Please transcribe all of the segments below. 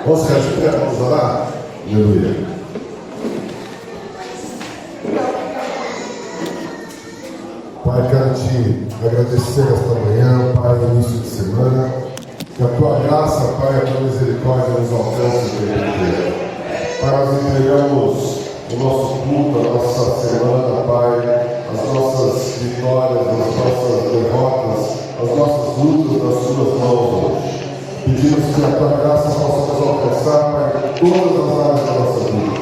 Vamos se ajoelhar, vamos orar? Aleluia. Pai, quero te agradecer esta manhã, Pai, no início de semana, que a tua graça, Pai, a tua misericórdia nos alcance, Deus. Pai, nós entregamos o nosso culto, a nossa semana, Pai, as nossas vitórias, as nossas derrotas, as nossas lutas nas tuas mãos hoje. Pedimos que a tua graça possa nos alcançar, Pai, em todas as áreas da nossa vida.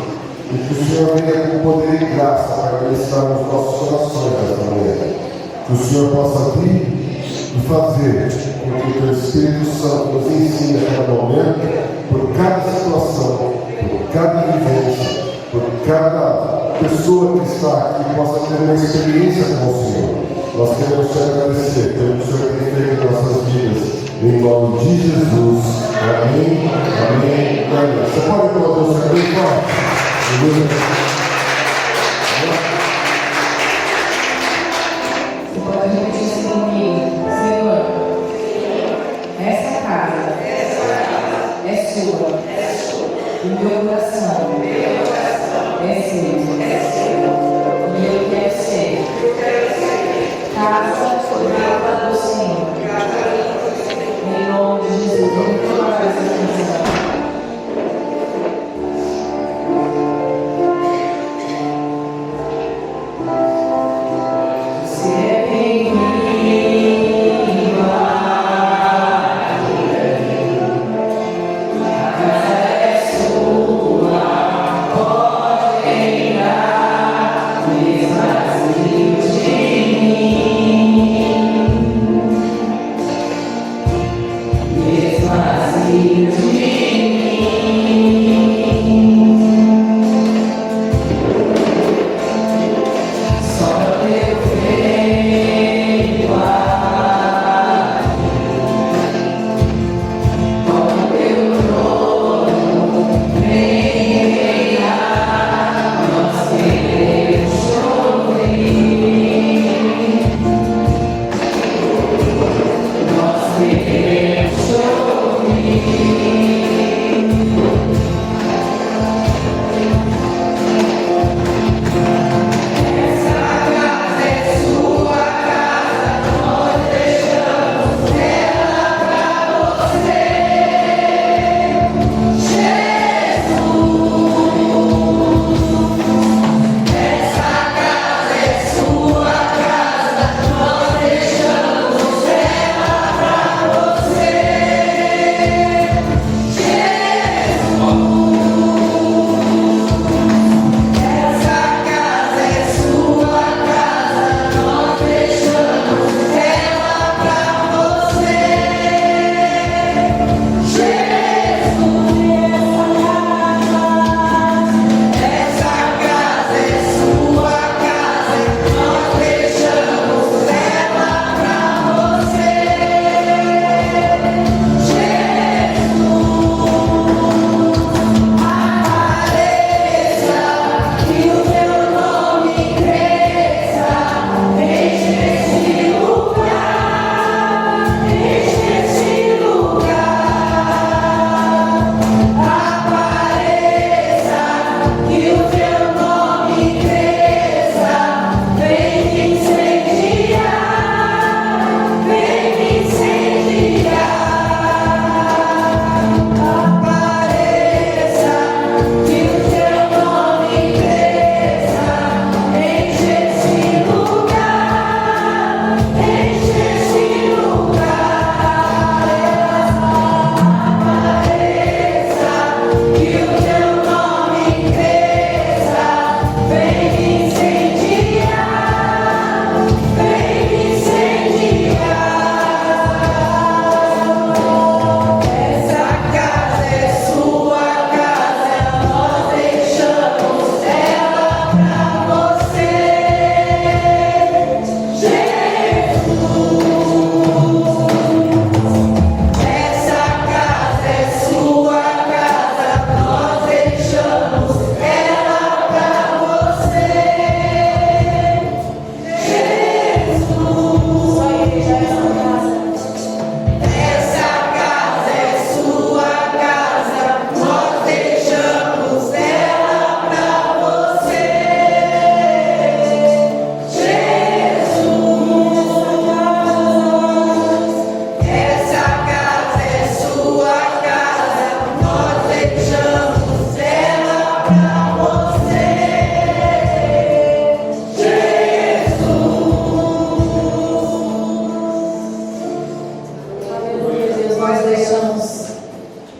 E que o Senhor venha com poder e graça para ministrar nos nossos corações nesta manhã. Que o Senhor possa vir e fazer com que o teu Espírito Santo nos ensine a cada momento, por cada situação, por cada vivência, por cada pessoa que está aqui, possa ter uma experiência com o Senhor. Nós queremos te agradecer pelo que o Senhor tem feito em nossas vidas. Em nome de Jesus. Amém, amém, amém. Você pode colocar o seu bem forte? Você pode repetir isso comigo. Senhor, essa casa é sua. O meu coração é seu. E eu quero ser casa do Senhor. Em nome de Jesus. Vamos tomar essa decisão.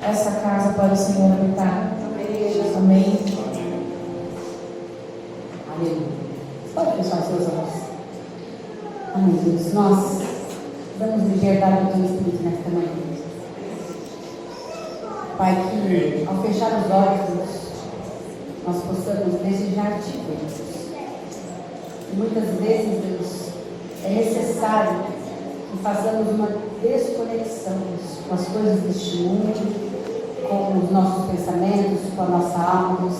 essa casa para o Senhor habitar. Amém. Aleluia. Pode fechar seus olhos. Amém, Deus. Nós damos liberdade ao teu Espírito nesta manhã. Pai, que ao fechar os olhos, Deus, nós possamos desejar te ver. E muitas vezes, Deus, é necessário que façamos uma desconexão, Deus, com as coisas deste mundo, com os nossos pensamentos, com a nossa alma, Deus,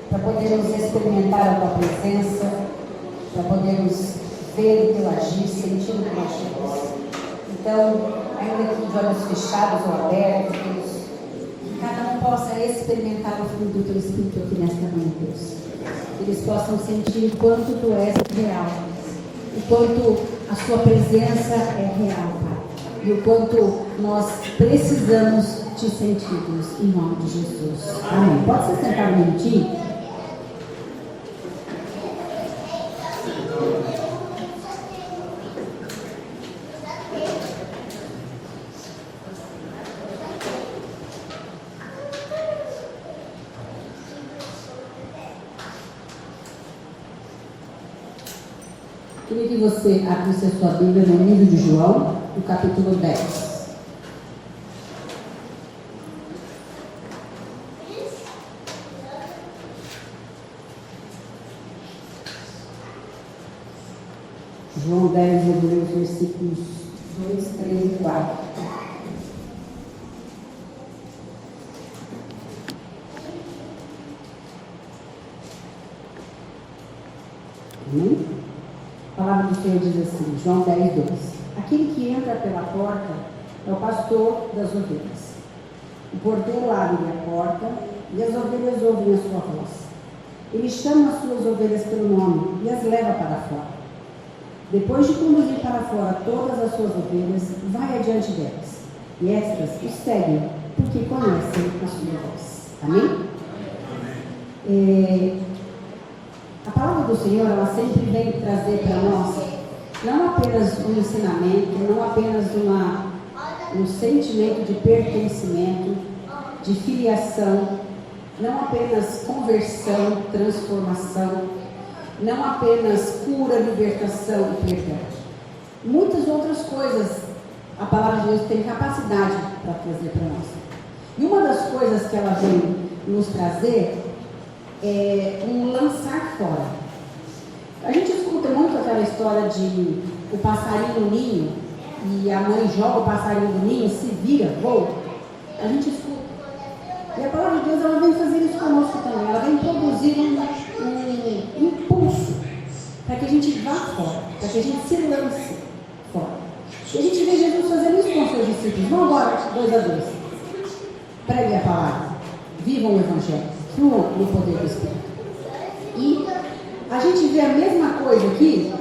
para podermos experimentar a tua presença, para podermos ver o teu agir, sentir o teu agir. Então, ainda que de olhos fechados ou abertos, Deus, que cada um possa experimentar o fruto do teu Espírito aqui nesta manhã, Deus. Que eles possam sentir o quanto tu és real, o quanto a sua presença é real, Pai, e o quanto nós precisamos te sentir, Deus, em nome de Jesus. Amém. Pode se sentar um minutinho? Queria que você abrisse a sua Bíblia no livro de João, no capítulo 10. João 10, eu vou ler os versículos 2, 3 e 4. Amém? A palavra do Senhor diz assim, João 10, 2. Aquele que entra pela porta é o pastor das ovelhas. O porteiro abre a porta e as ovelhas ouvem a sua voz. Ele chama as suas ovelhas pelo nome e as leva para fora. Depois de conduzir para fora todas as suas ovelhas, vai adiante delas. E estas o seguem, porque conhecem a sua voz. Amém? A palavra do Senhor, ela sempre vem trazer para nós, não apenas um ensinamento, não apenas um sentimento de pertencimento, de filiação, não apenas conversão, transformação, não apenas cura, libertação e perdão. Muitas outras coisas a palavra de Deus tem capacidade para trazer para nós. E uma das coisas que ela vem nos trazer é um lançar fora. A gente escuta muito aquela história de o passarinho no ninho, e a mãe joga o passarinho no ninho, se vira, voa. A gente escuta. E a palavra de Deus, ela vem fazer isso conosco também. Ela vem produzir um impulso para que a gente vá fora, para que a gente se lance fora. E a gente vê Jesus fazendo isso com os seus discípulos. Vamos agora, 2 a 2. Pregue a palavra. Vivam o Evangelho. Fluam no poder do Espírito. E a gente vê a mesma coisa aqui,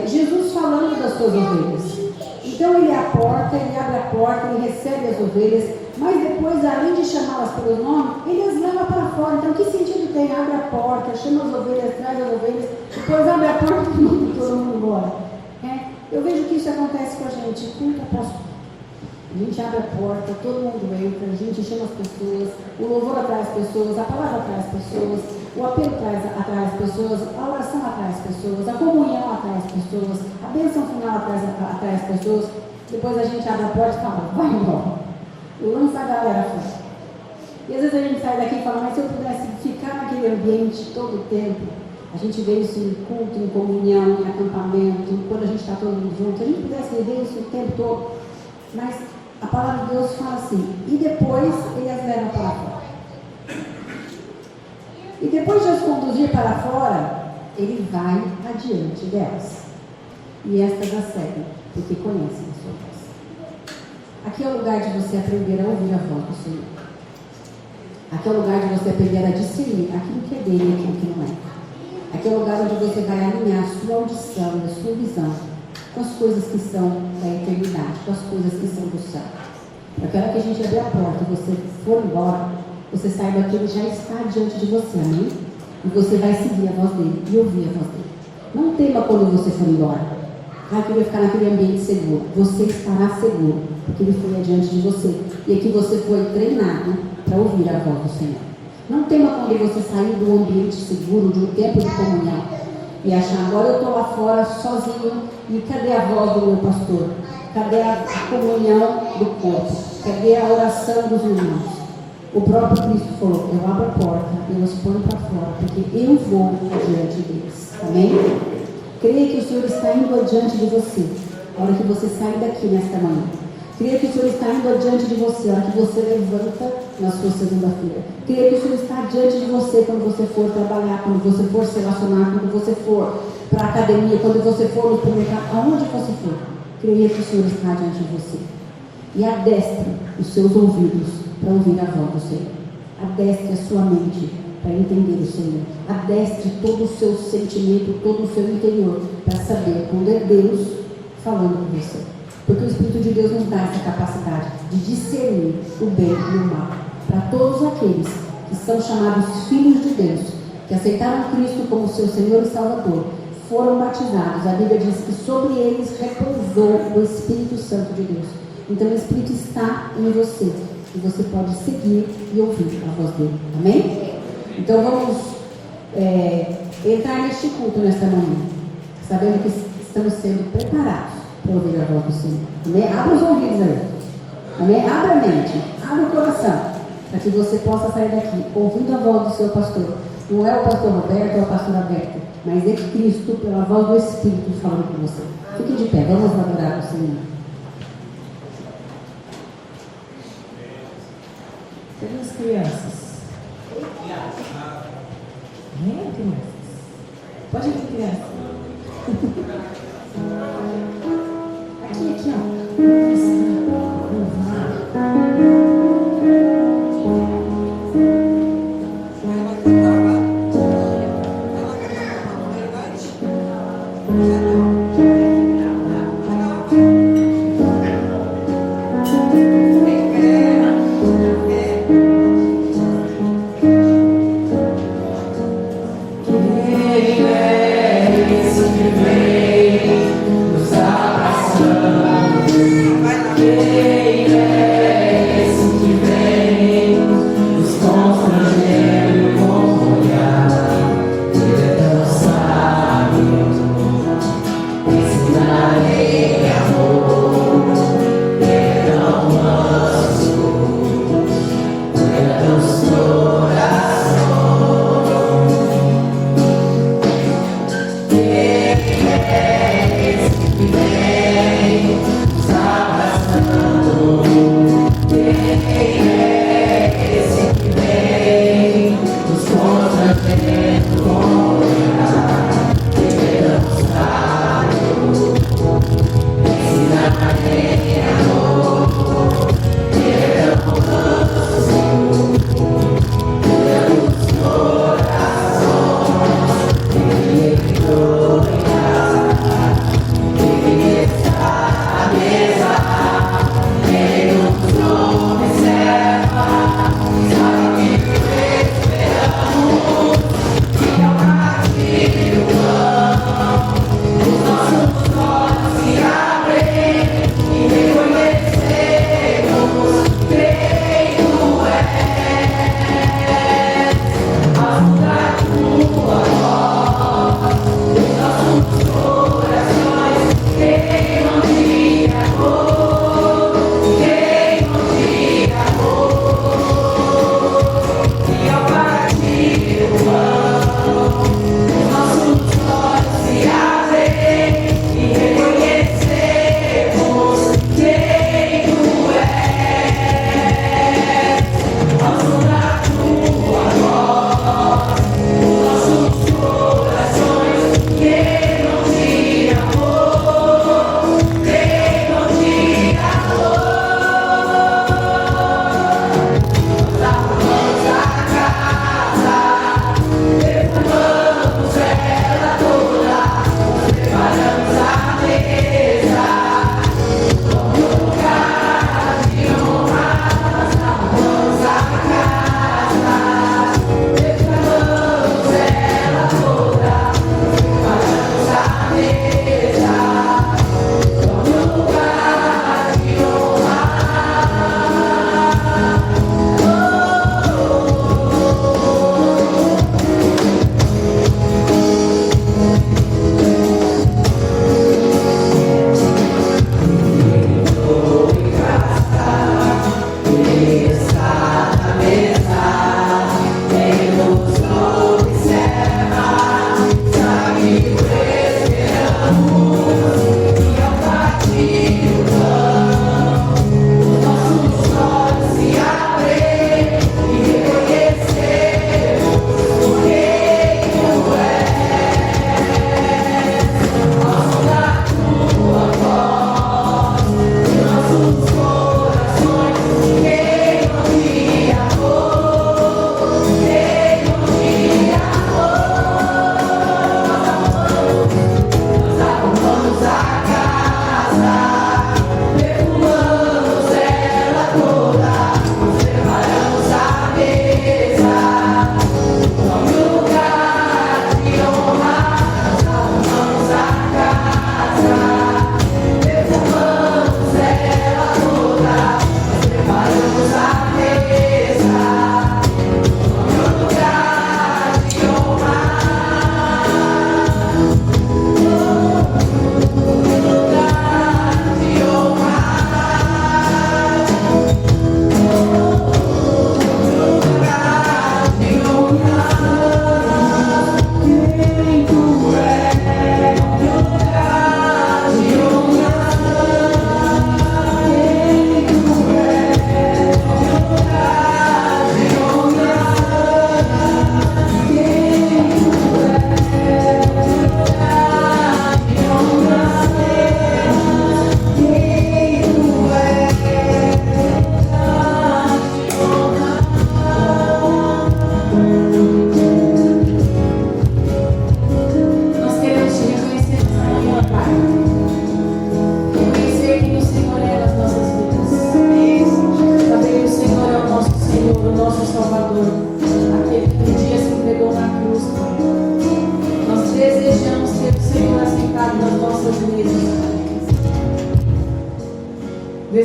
Jesus falando das suas ovelhas. Então ele abre a porta, ele recebe as ovelhas, mas depois, além de chamá-las pelo nome, ele as leva para fora. Então, que sentido tem? Abre a porta, chama as ovelhas, traz as ovelhas, depois abre a porta e manda todo mundo embora. Eu vejo que isso acontece com a gente, culto após culto. A gente abre a porta, todo mundo entra, a gente chama as pessoas, o louvor atrai as pessoas, a palavra atrai as pessoas, o apelo atrai as pessoas, a oração atrai as pessoas, a comunhão atrai as pessoas, a bênção final atrai as pessoas. Depois a gente abre a porta e fala, vai embora. Lança a galera fora. E às vezes a gente sai daqui e fala, mas se eu pudesse ficar naquele ambiente todo o tempo, a gente vê isso em culto, em comunhão, em acampamento, quando a gente está todo mundo junto, se a gente pudesse viver isso o tempo todo, mas a palavra de Deus fala assim, e depois ele as leva para fora. E depois de as conduzir para fora, ele vai adiante delas. E estas as seguem, porque conhecem a sua voz. Aqui é o lugar de você aprender a ouvir a voz do Senhor. Aqui é o lugar de você aprender a discernir aquilo que é dele e aquilo que não é. Aqui é o lugar onde você vai alinhar a sua audição, a sua visão com as coisas que são da eternidade, com as coisas que são do céu. Para que a hora que a gente abrir a porta e você for embora, você saiba que ele já está diante de você, amém? E você vai seguir a voz dele e ouvir a voz dele. Não tema quando você for embora. ai, eu queria ficar naquele ambiente seguro. Você estará seguro, porque Ele foi adiante de você. E aqui você foi treinado para ouvir a voz do Senhor. Não tema quando você sair do ambiente seguro, de um tempo de comunhão, e achar, agora eu estou lá fora sozinho, e cadê a voz do meu pastor? Cadê a comunhão do corpo? Cadê a oração dos irmãos? O próprio Cristo falou, eu abro a porta, eu os ponho para fora, porque eu vou adiante deles. Amém? Creia que o Senhor está indo adiante de você, na hora que você sair daqui nesta manhã. Creia que o Senhor está indo adiante de você, na hora que você levanta na sua segunda-feira. Creia que o Senhor está adiante de você quando você for trabalhar, quando você for se relacionar, quando você for para a academia, quando você for no supermercado, aonde você for. Creia que o Senhor está adiante de você. E adestre os seus ouvidos para ouvir a voz do Senhor. Adestre a sua mente para entender o Senhor. Adestre todo o seu sentimento, todo o seu interior para saber quando é Deus falando com você. Porque o Espírito de Deus nos dá essa capacidade de discernir o bem e o mal. Para todos aqueles que são chamados filhos de Deus, que aceitaram Cristo como seu Senhor e Salvador, foram batizados. A Bíblia diz que sobre eles repousou o Espírito Santo de Deus. Então o Espírito está em você. E você pode seguir e ouvir a voz dele. Amém? Então vamos entrar neste culto nesta manhã, sabendo que estamos sendo preparados para ouvir a voz do Senhor. Amém? Abra os ouvidos aí. Amém? Abra a mente, abra o coração, para que você possa sair daqui ouvindo a voz do seu pastor. Não é o pastor Roberto ou a pastora Berta, mas é Cristo pela voz do Espírito falando com você. Fique de pé, vamos adorar o Senhor. Cadê as crianças? Vem, crianças. Pode vir, criança. Aqui, ó. Quem é esse que vem?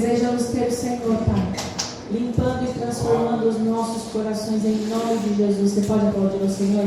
Desejamos ter o Senhor, Pai, limpando e transformando os nossos corações em nome de Jesus. Você pode aplaudir o Senhor?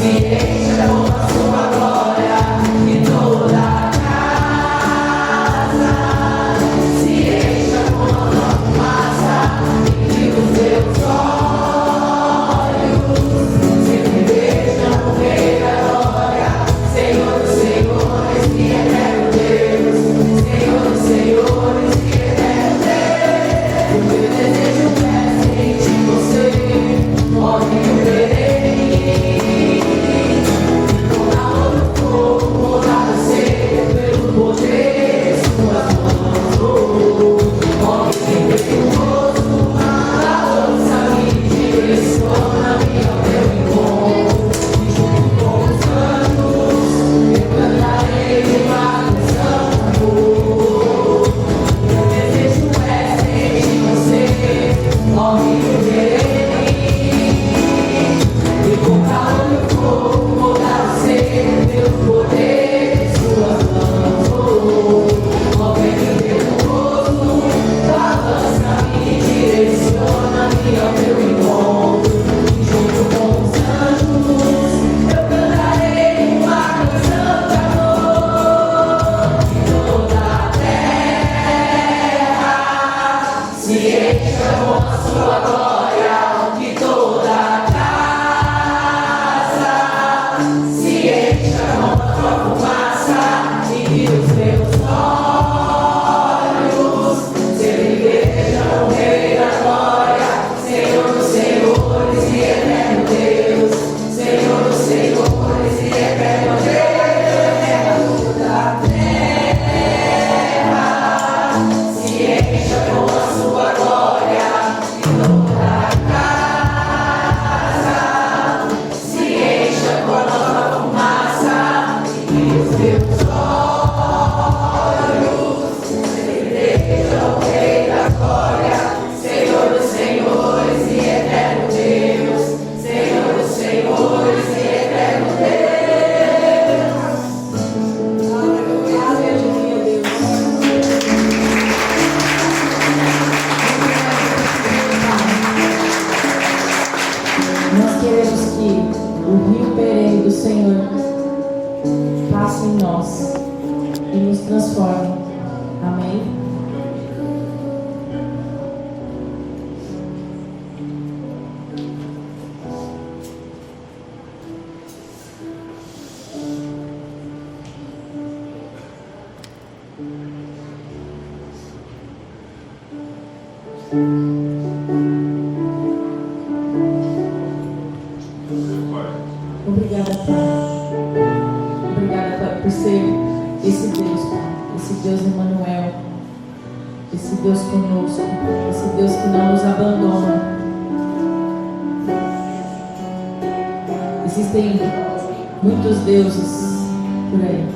Se encha com a sua glória e toda Obrigada, Pai. Obrigada, Pai, por ser esse Deus, Pai. Esse Deus Emmanuel. Esse Deus conosco. Esse Deus que não nos abandona. Existem muitos deuses por aí,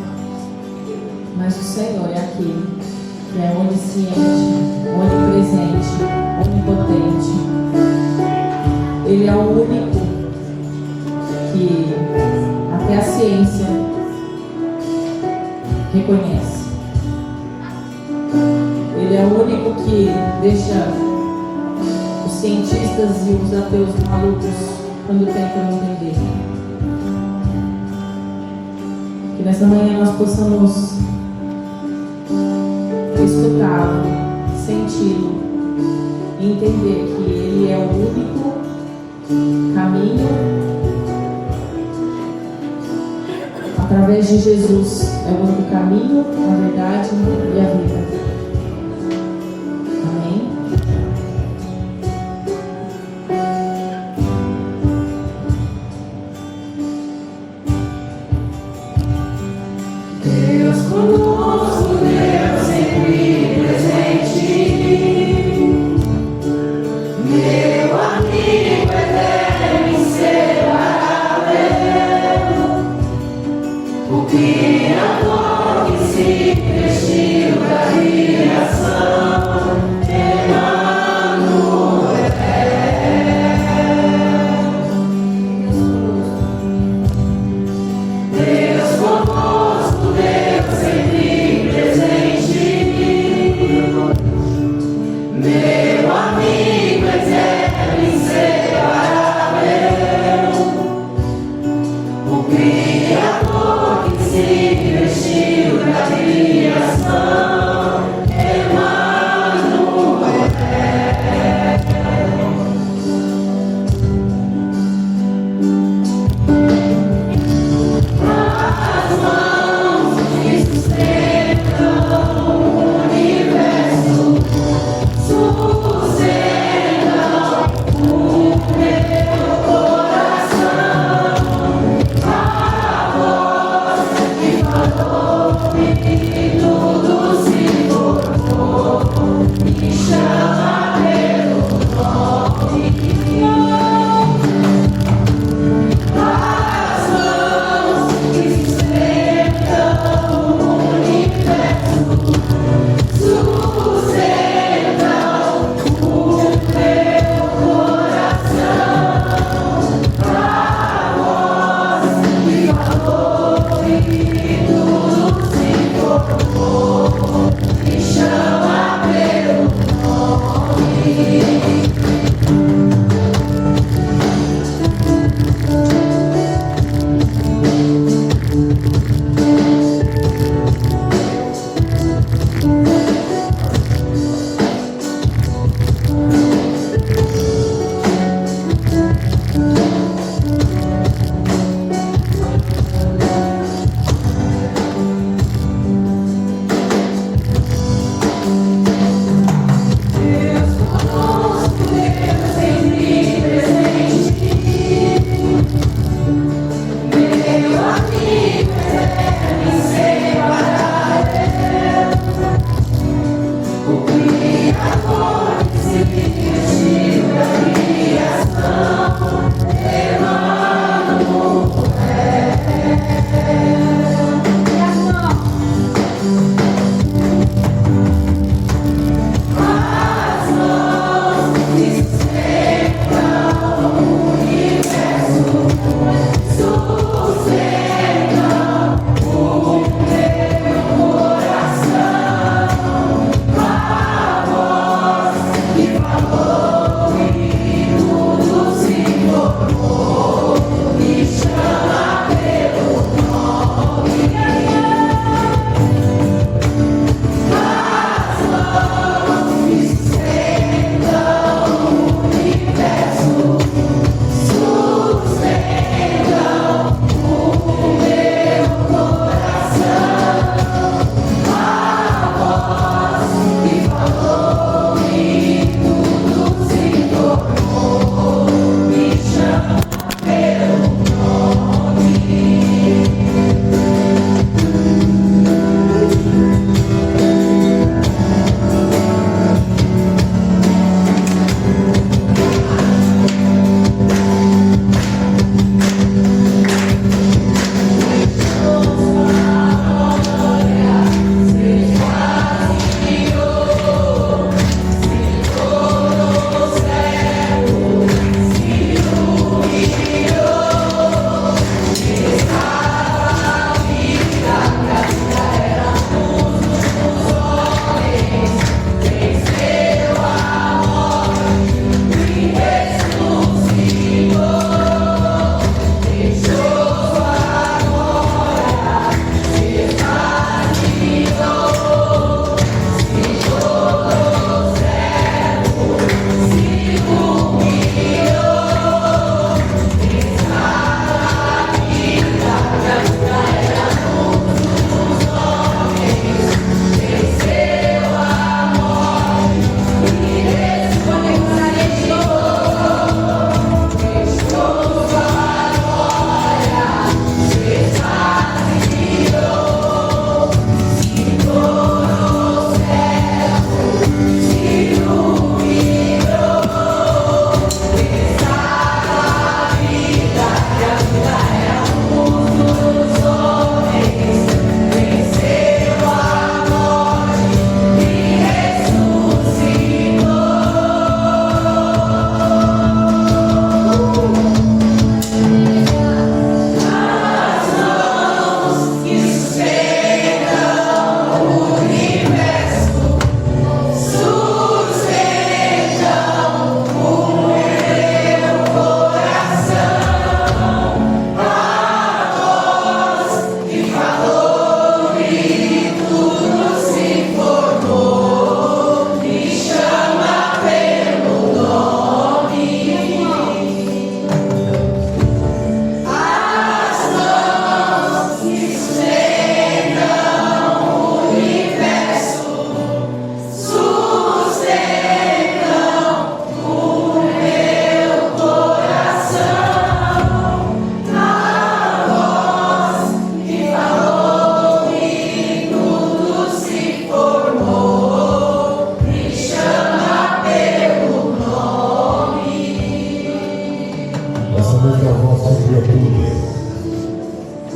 mas o Senhor é aquele que é onisciente, onipresente, onipotente. Ele é o único que até a ciência reconhece. Ele é o único que deixa os cientistas e os ateus malucos quando tentam entender. Que nessa manhã nós possamos escutá-lo, senti-lo e entender que Ele é o único caminho. Através de Jesus é o único caminho, a verdade e a vida. Amém? Deus conosco, Deus sempre presente, meu amigo eterno, inseparável, o Criador que se vestiu da criação, Emmanuel. Deus conosco, Deus sempre presente, meu amigo eterno, inseparável, o Criador que se vestiu da criação.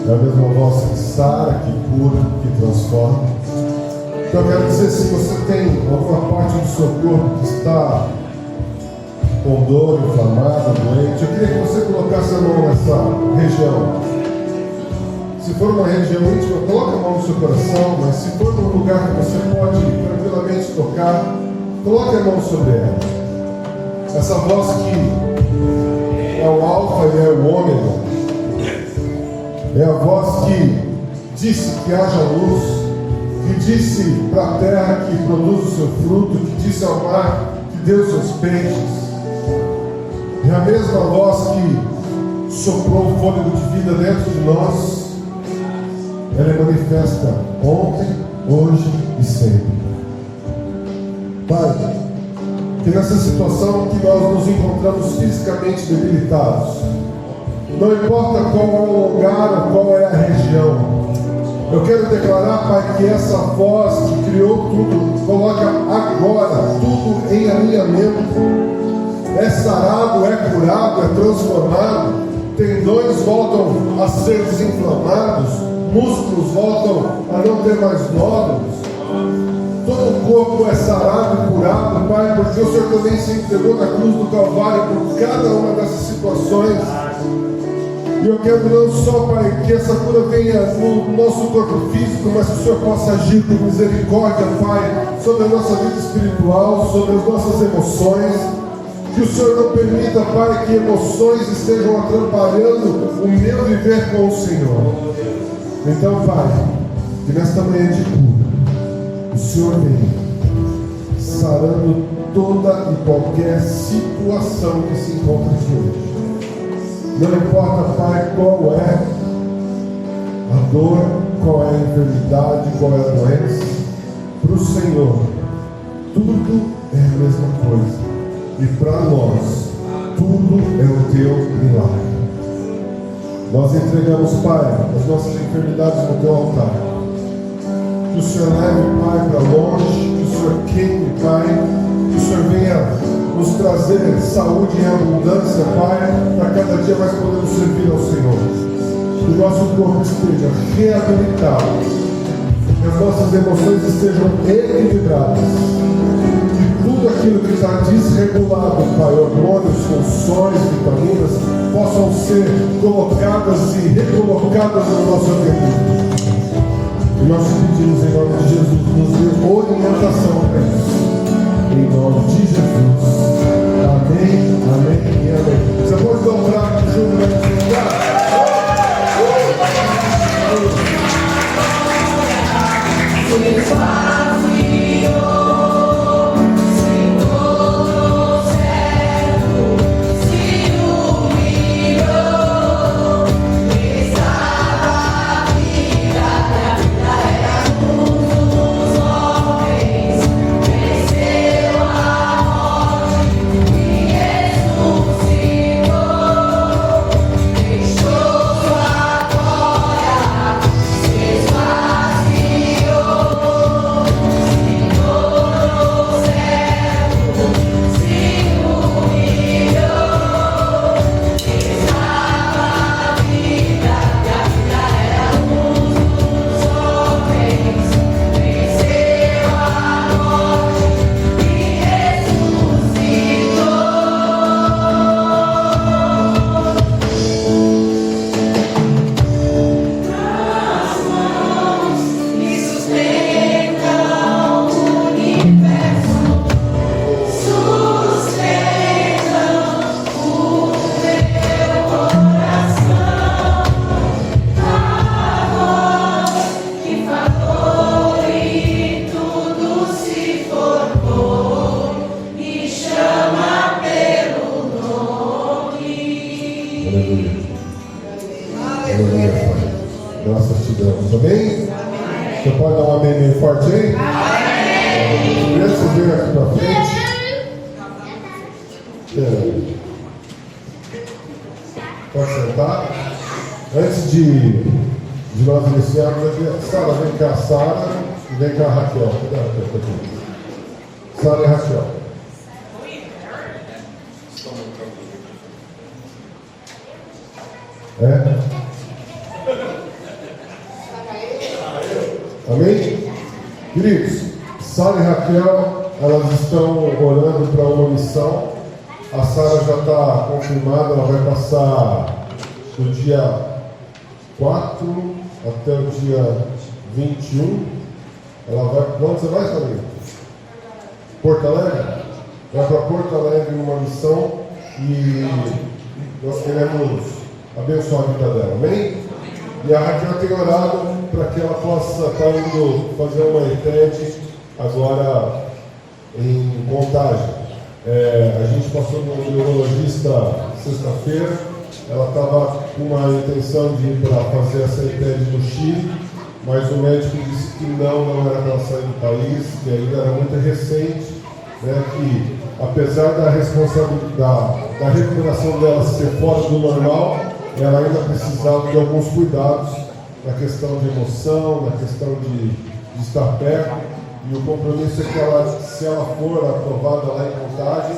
É a mesma voz que sara, que cura, que transforma. Então eu quero dizer, se você tem alguma parte do seu corpo que está com dor, inflamada, doente, eu queria que você colocasse a mão nessa região. Se for uma região íntima, coloque a mão no seu coração, mas se for num lugar que você pode tranquilamente tocar, coloque a mão sobre ela. Essa voz que é o alfa e é o ômega, é a voz que disse que haja luz, que disse para a terra que produz o seu fruto, que disse ao mar que dê os seus peixes. É a mesma voz que soprou o fôlego de vida dentro de nós. Ela é manifesta ontem, hoje e sempre. Pai, que nessa situação que nós nos encontramos fisicamente debilitados, não importa qual é o lugar, qual é a região, eu quero declarar, Pai, que essa voz que criou tudo, coloca agora tudo em alinhamento. É sarado, é curado, é transformado, tendões voltam a ser desinflamados, músculos voltam a não ter mais nódulos. Todo o corpo é sarado e curado, Pai, porque o Senhor também se entregou na cruz do Calvário por cada uma dessas situações. E eu quero não só, Pai, que essa cura venha no nosso corpo físico, mas que o Senhor possa agir com misericórdia, Pai, sobre a nossa vida espiritual, sobre as nossas emoções. Que o Senhor não permita, Pai, que emoções estejam atrapalhando o meu viver com o Senhor. Então, Pai, que nesta manhã de cura, o Senhor venha sarando toda e qualquer situação que se encontra aqui hoje. Não importa, Pai, qual é a dor, qual é a enfermidade, qual é a doença, para o Senhor, tudo é a mesma coisa. E para nós, tudo é o teu milagre. Nós entregamos, Pai, as nossas enfermidades no teu altar. Que o Senhor leve, Pai, para longe, que o Senhor queime, Pai, que o Senhor venha nos trazer saúde em abundância, Pai, para cada dia mais podermos servir ao Senhor. Que o nosso corpo esteja reabilitado, que as nossas emoções estejam equilibradas, que tudo aquilo que está desregulado, Pai, hormônios, funções, vitaminas, possam ser colocadas e recolocadas no nosso organismo. E nós pedimos em nome de Jesus, nos dê orientação para isso. Em nome de Jesus. Amém, amém e amém. Você pode dobrar aqui junto nesse lugar? Graças te damos, amém? Você pode dar um amém meio forte aí? Queria você vir aqui para frente. Pode sentar. Antes de nós iniciarmos aqui, Sara, vem cá, Sara, e vem cá, Raquel. Cadê a Raquel? Sara e Raquel. Amém? Queridos, Sara e Raquel, elas estão orando para uma missão. A Sara já está confirmada, ela vai passar do dia 4 até o dia 21. Ela vai. Onde você vai, Sarinha? Porto Alegre? Vai para Porto Alegre numa missão e nós queremos abençoar a vida dela, amém? E a Raquel tem orado para que ela possa estar indo fazer uma ETED agora em Contagem. A gente passou no neurologista sexta-feira, ela estava com uma intenção de ir para fazer essa ETED no Chile, mas o médico disse que não era para ela sair do país, que ainda era muito recente, né, que apesar da responsabilidade, da recuperação dela ser fora do normal, ela ainda precisava de alguns cuidados na questão de emoção, na questão de estar perto, e o compromisso é que ela, se ela for aprovada lá em Contagem,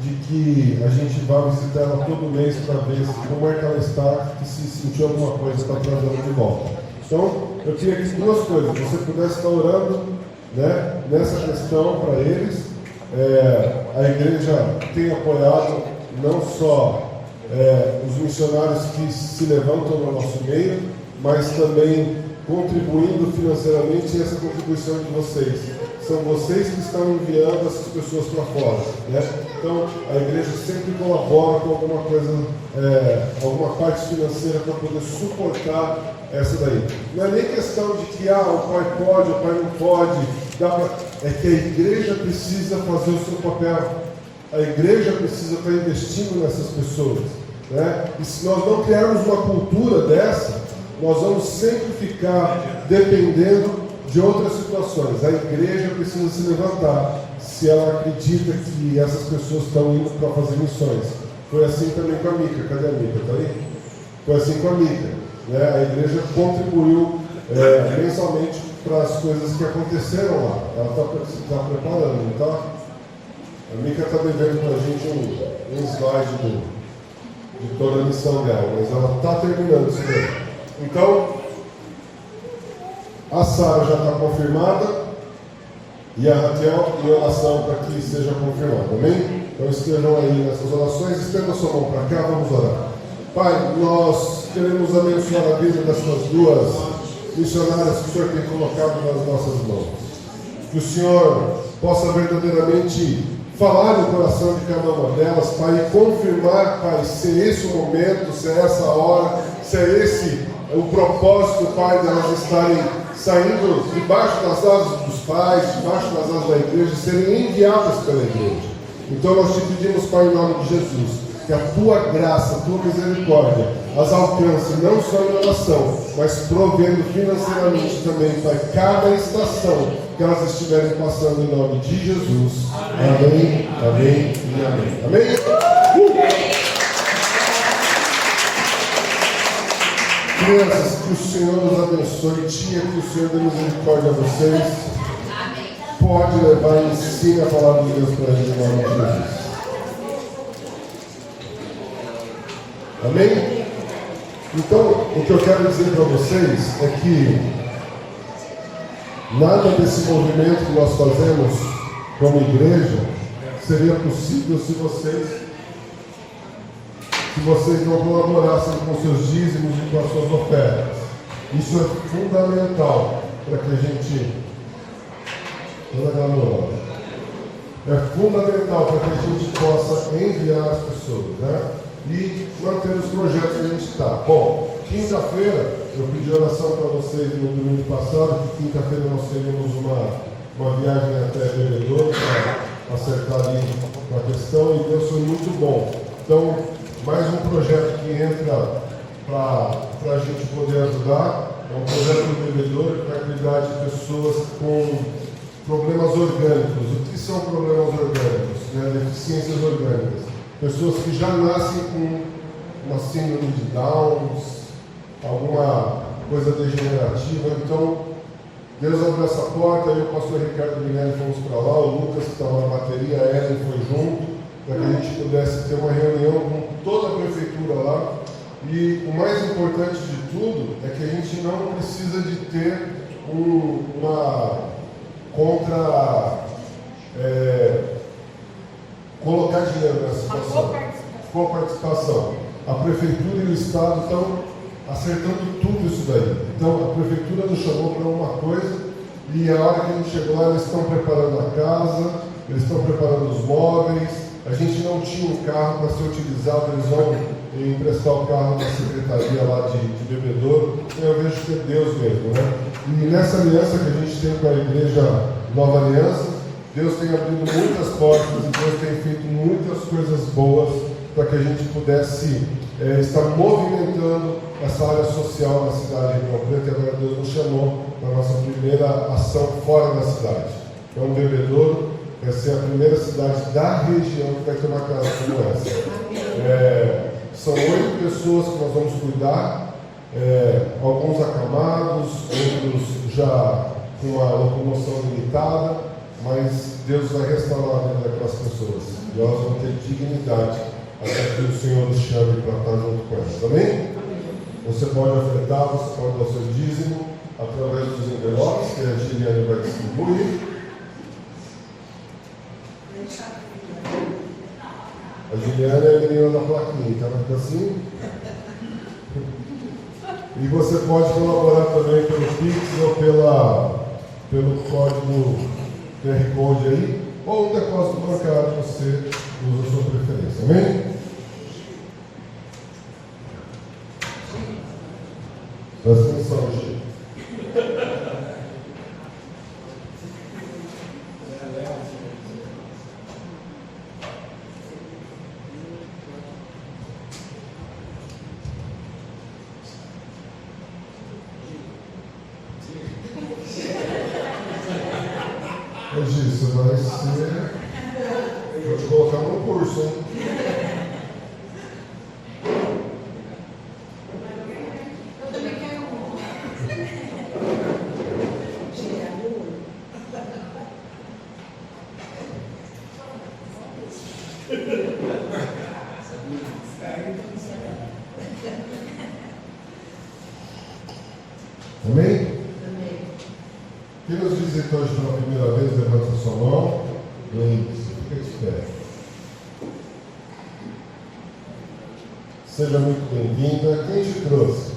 de que a gente vai visitar ela todo mês para ver como é que ela está, que se sentiu alguma coisa para trazê-la de volta. Então, eu queria que duas coisas, você pudesse estar orando, né, nessa questão para eles. A igreja tem apoiado não só os missionários que se levantam no nosso meio, mas também contribuindo financeiramente, e essa contribuição de vocês. São vocês que estão enviando essas pessoas para fora, né? Então, a igreja sempre colabora com alguma coisa, alguma parte financeira para poder suportar essa daí. Não é nem questão de que o pai pode, o pai não pode, é que a igreja precisa fazer o seu papel. A igreja precisa estar investindo nessas pessoas, né? E se nós não criarmos uma cultura dessa, nós vamos sempre ficar dependendo de outras situações. A igreja precisa se levantar se ela acredita que essas pessoas estão indo para fazer missões. Foi assim também com a Mica. Cadê a Mica? Está aí? Foi assim com a Mica, né? A igreja contribuiu mensalmente para as coisas que aconteceram lá. Ela está preparando, não está? A Mica está devendo para a gente um slide de toda a missão dela, mas ela está terminando isso daí. Então, a Sara já está confirmada e a Raquel em oração para que seja confirmada, amém? Então estejam aí nessas orações, estenda a sua mão para cá, vamos orar. Pai, nós queremos abençoar a vida dessas duas missionárias que o Senhor tem colocado nas nossas mãos. Que o Senhor possa verdadeiramente falar no coração de cada uma delas, Pai, e confirmar, Pai, se é esse o momento, se é essa hora, se é esse o propósito, Pai, de elas estarem saindo debaixo das asas dos pais, debaixo das asas da igreja, serem enviadas pela igreja. Então nós te pedimos, Pai, em nome de Jesus, que a Tua graça, a Tua misericórdia as alcance não só em oração, mas provendo financeiramente também, Pai, cada estação que elas estiverem passando em nome de Jesus. Amém, amém e amém. Amém? Crianças, que o Senhor nos abençoe. Tia, que o Senhor dê misericórdia a vocês. Pode levar e ensine a palavra de Deus para eles em nome de Jesus. Amém? Então, o que eu quero dizer para vocês é que nada desse movimento que nós fazemos como igreja seria possível se vocês não colaborassem com seus dízimos e com as suas ofertas. Isso é fundamental para que a gente... É fundamental para que a gente possa enviar as pessoas, né? E manter os projetos que a gente está. Bom, quinta-feira, eu pedi oração para vocês no domingo passado, que quinta-feira nós teríamos uma viagem até Bebedouro para acertar ali uma questão, e Deus foi muito bom. Então, mais um projeto que entra para a gente poder ajudar, é um projeto do Bebedouro que vai cuidar de pessoas com problemas orgânicos. O que são problemas orgânicos? Né? Deficiências orgânicas. Pessoas que já nascem com uma síndrome de Down, alguma coisa degenerativa. Então, Deus abriu essa porta, eu e o pastor Ricardo Minelli fomos para lá, o Lucas, que estava na bateria, a Ellen foi junto, para que a gente pudesse ter uma reunião com toda a prefeitura lá. E o mais importante de tudo é que a gente não precisa de ter contra colocar dinheiro nessa situação. Coparticipação. A Prefeitura e o Estado estão acertando tudo isso daí. Então, a Prefeitura nos chamou para uma coisa e a hora que a gente chegou lá, eles estão preparando a casa, eles estão preparando os móveis. A gente não tinha um carro para ser utilizado, eles vão emprestar o carro da secretaria lá de bebedouro. Eu vejo que é Deus mesmo, né? E nessa aliança que a gente tem com a Igreja Nova Aliança, Deus tem abrido muitas portas e Deus tem feito muitas coisas boas para que a gente pudesse estar movimentando essa área social na cidade de Ribeirão Preto. E agora Deus nos chamou para a nossa primeira ação fora da cidade. É um bebedouro, vai ser a primeira cidade da região que vai ter uma casa como essa. São 8 pessoas que nós vamos cuidar, alguns acamados, outros já com uma locomoção limitada, mas Deus vai restaurar a vida daquelas pessoas e elas vão ter dignidade até que o Senhor nos chame para estar junto com elas. Amém? Você pode ofertar, você pode dar o seu dízimo através dos envelopes que a Giliane vai distribuir. A Giliane é a menina da plaquinha, tá? Vai ficar assim. E você pode colaborar também pelo Pix ou pelo código QR Code aí, ou um depósito bancário, você usa a sua preferência. Amém? Presta atenção, Chico. Gi, você vai ser. Vou te colocar no curso, hein? Eu também quero um. Amém? Quem nos visita hoje pela primeira vez, levanta a sua mão. Fica de pé. Seja muito bem-vinda. Quem te trouxe?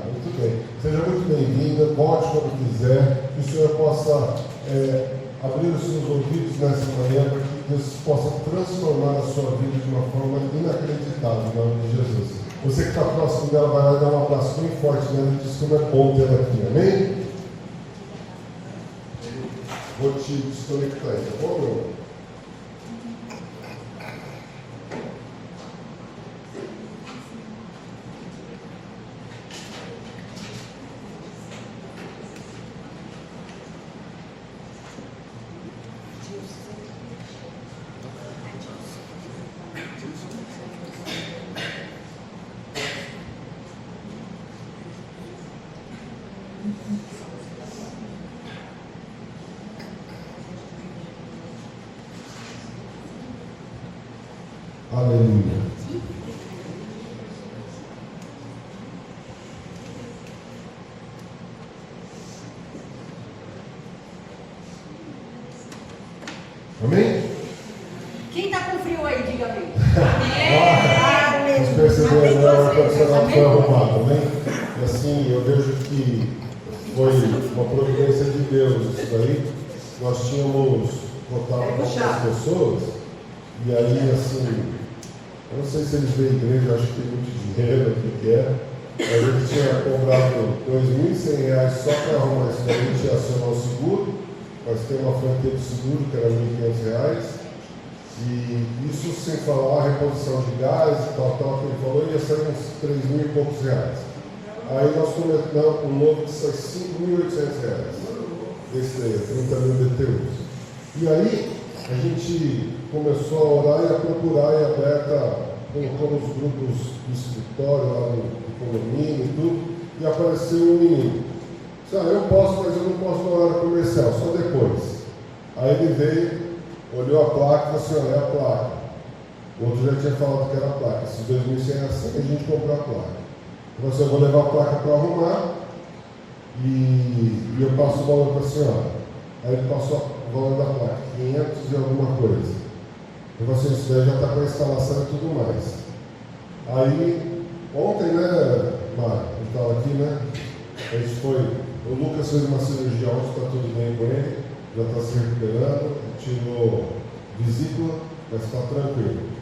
Muito bem. Seja muito bem-vinda. Volte quando quiser. Que o Senhor possa abrir os seus ouvidos nessa manhã para que Deus possa transformar a sua vida de uma forma inacreditável, em nome de Jesus. Você que está próximo dela, vai lá e dá um abraço bem forte nela e diz como é bom ter ela aqui, amém? Vou te desconectar aí, tá bom, meu? Aleluia. Amém? Quem está com frio aí, diga amém. Vocês perceberam, né? O ar-condicionado foi arrumado, amém? E assim, eu vejo que foi uma providência de Deus isso daí. Nós tínhamos votado com algumas pessoas, e aí, assim, eu não sei se eles veem a igreja, acho que tem muito dinheiro, o que é. A gente tinha cobrado R$2.100 só para arrumar isso daí, a gente ia acionar o seguro, mas tem uma franquia de seguro que era R$1.500. E isso sem falar a reposição de gás e tal, que ele falou, ia sair uns 3.000 e poucos reais. Aí nós comentamos um novo que sai R$5.800. Esse daí, 30 mil BTUs. E aí a gente começou a orar e a procurar e aberta, colocou nos grupos do escritório, lá no condomínio e tudo, e apareceu um menino. Disse, eu posso, mas eu não posso no horário comercial, só depois. Aí ele veio, olhou a placa e falou assim, olha, é a placa. O outro já tinha falado que era a placa. Se 2.100 é assim, a gente comprou a placa. Eu vou levar a placa para arrumar e eu passo o valor para a senhora. Aí ele passou o valor da placa, 500 e alguma coisa. Eu falei assim, isso daí já está com a instalação e tudo mais. Aí, ontem, né, Mário, eu estava aqui, né? A gente foi, o Lucas fez uma cirurgia ontem, está tudo bem com ele, já está se recuperando, tirou vesícula, mas está tranquilo.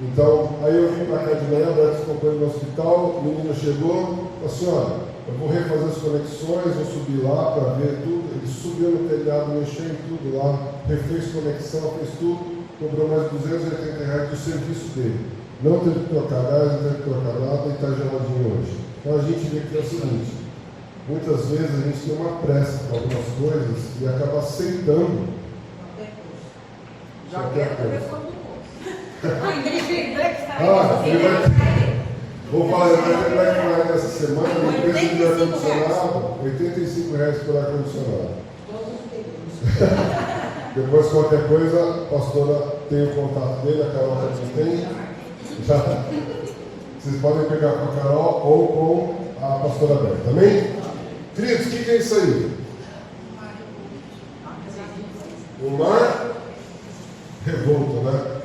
Então, aí eu vim para cá de manhã, o Beto ficou com ele no hospital, o menino chegou, falou assim, olha, eu vou refazer as conexões, vou subir lá para ver tudo. Ele subiu no telhado, mexeu em tudo lá, refez conexão, fez tudo, cobrou mais R$280 do serviço dele. Não teve que trocar gás, não teve que trocar nada e está geladinho hoje. Então a gente vê que é o seguinte, muitas vezes a gente tem uma pressa para algumas coisas e acaba aceitando. Já quero o telefone do moço. Ele vai. Vou falar, vai ter Black Friday essa semana, no preço de ar-condicionado, R$85 por ar-condicionado. Depois, qualquer coisa, a pastora tem o contato dele, a Carol também tem. Já, vocês podem pegar com a Carol ou com a pastora Berta, amém? Queridos, o que é isso aí? O mar revolto, né?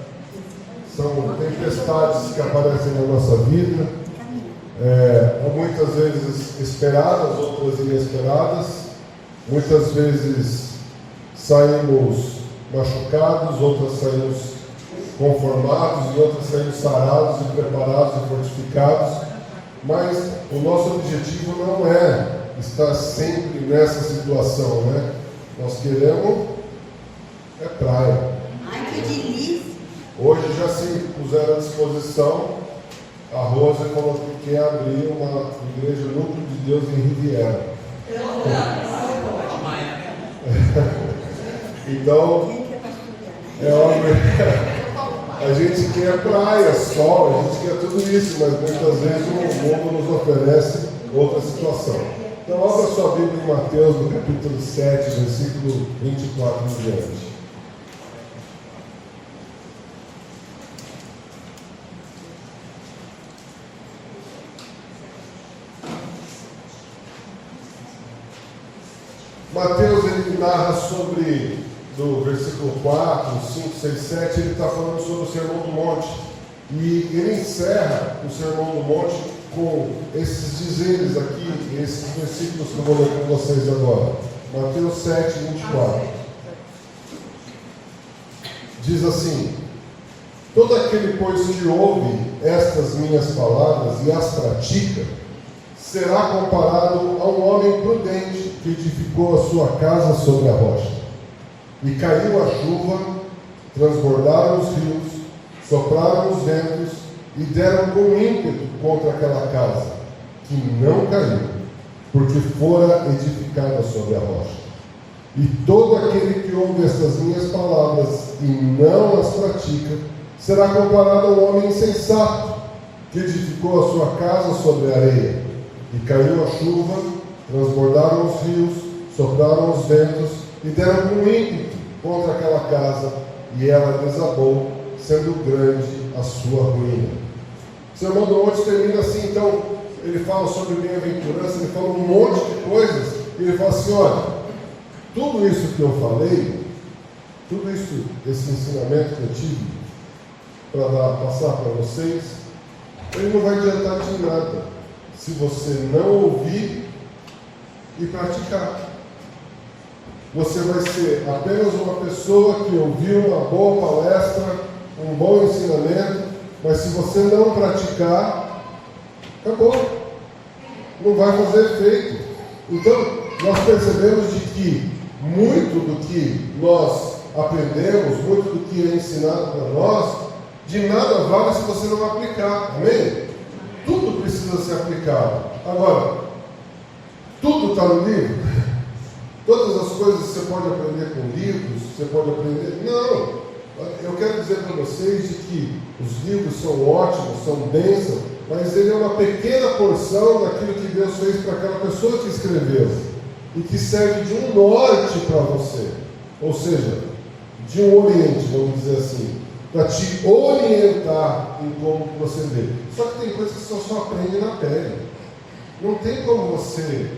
São tempestades que aparecem na nossa vida, muitas vezes esperadas, outras inesperadas. Muitas vezes saímos machucados, outras saímos conformados e outras saímos sarados e preparados e fortificados. Mas o nosso objetivo não é estar sempre nessa situação, né? Nós queremos praia. Ai, que delícia! Hoje já se puseram à disposição, a Rosa falou que quer abrir uma igreja Núcleo de Deus em Riviera. Então, é óbvio, a gente quer praia, sol, a gente quer tudo isso, mas muitas vezes o mundo nos oferece outra situação. Então, abra sua Bíblia em Mateus, no capítulo 7, versículo 24 em diante. Mateus, ele narra sobre, do versículo 4, 5, 6, 7, ele está falando sobre o Sermão do Monte. E ele encerra o Sermão do Monte com esses dizeres aqui, esses versículos que eu vou ler com vocês agora. Mateus 7, 24. Diz assim: todo aquele, pois, que ouve estas minhas palavras e as pratica, será comparado a um homem prudente que edificou a sua casa sobre a rocha. E caiu a chuva, transbordaram os rios, sopraram os ventos e deram com ímpeto contra aquela casa, que não caiu, porque fora edificada sobre a rocha. E todo aquele que ouve estas minhas palavras e não as pratica, será comparado a um homem insensato, que edificou a sua casa sobre a areia. E caiu a chuva, transbordaram os rios, sopraram os ventos e deram com ímpeto contra aquela casa, e ela desabou, sendo grande a sua ruína. O Sermão do Monte termina assim, então, ele fala sobre bem-aventurança, ele fala um monte de coisas, e ele fala assim, olha, tudo isso que eu falei, tudo isso, esse ensinamento que eu tive para passar para vocês, ele não vai adiantar de nada se você não ouvir e praticar. Você vai ser apenas uma pessoa que ouviu uma boa palestra, um bom ensinamento, mas se você não praticar, acabou. Não vai fazer efeito. Então, nós percebemos de que muito do que nós aprendemos, muito do que é ensinado para nós, de nada vale se você não aplicar. Amém? Tudo precisa ser aplicado. Agora, tudo está no livro? Todas as coisas você pode aprender com livros, você pode aprender... Não! Eu quero dizer para vocês de que os livros são ótimos, são bênçãos, mas ele é uma pequena porção daquilo que Deus fez para aquela pessoa que escreveu e que serve de um norte para você, ou seja, de um oriente, vamos dizer assim, para te orientar em como proceder. Só que tem coisas que você só aprende na pele. não tem como você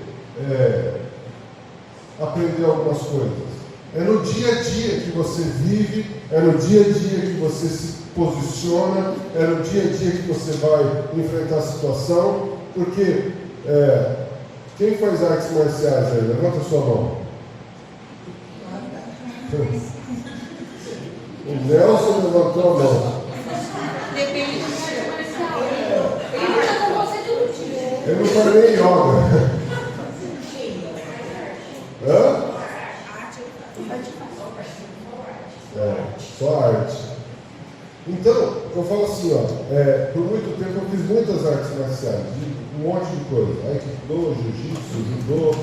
aprender algumas coisas. É no dia a dia que você vive, é no dia a dia que você se posiciona, é no dia a dia que você vai enfrentar a situação, porque quem faz artes marciais aí? Levanta a sua mão. O Nelson levantou a mão. Depende do arte marcial. Ele está com você todo dia. Eu não falei yoga. Hã? Só arte. Então, eu falo assim, por muito tempo eu fiz muitas artes marciais, um monte de coisa. Aikido, jiu-jitsu, judô.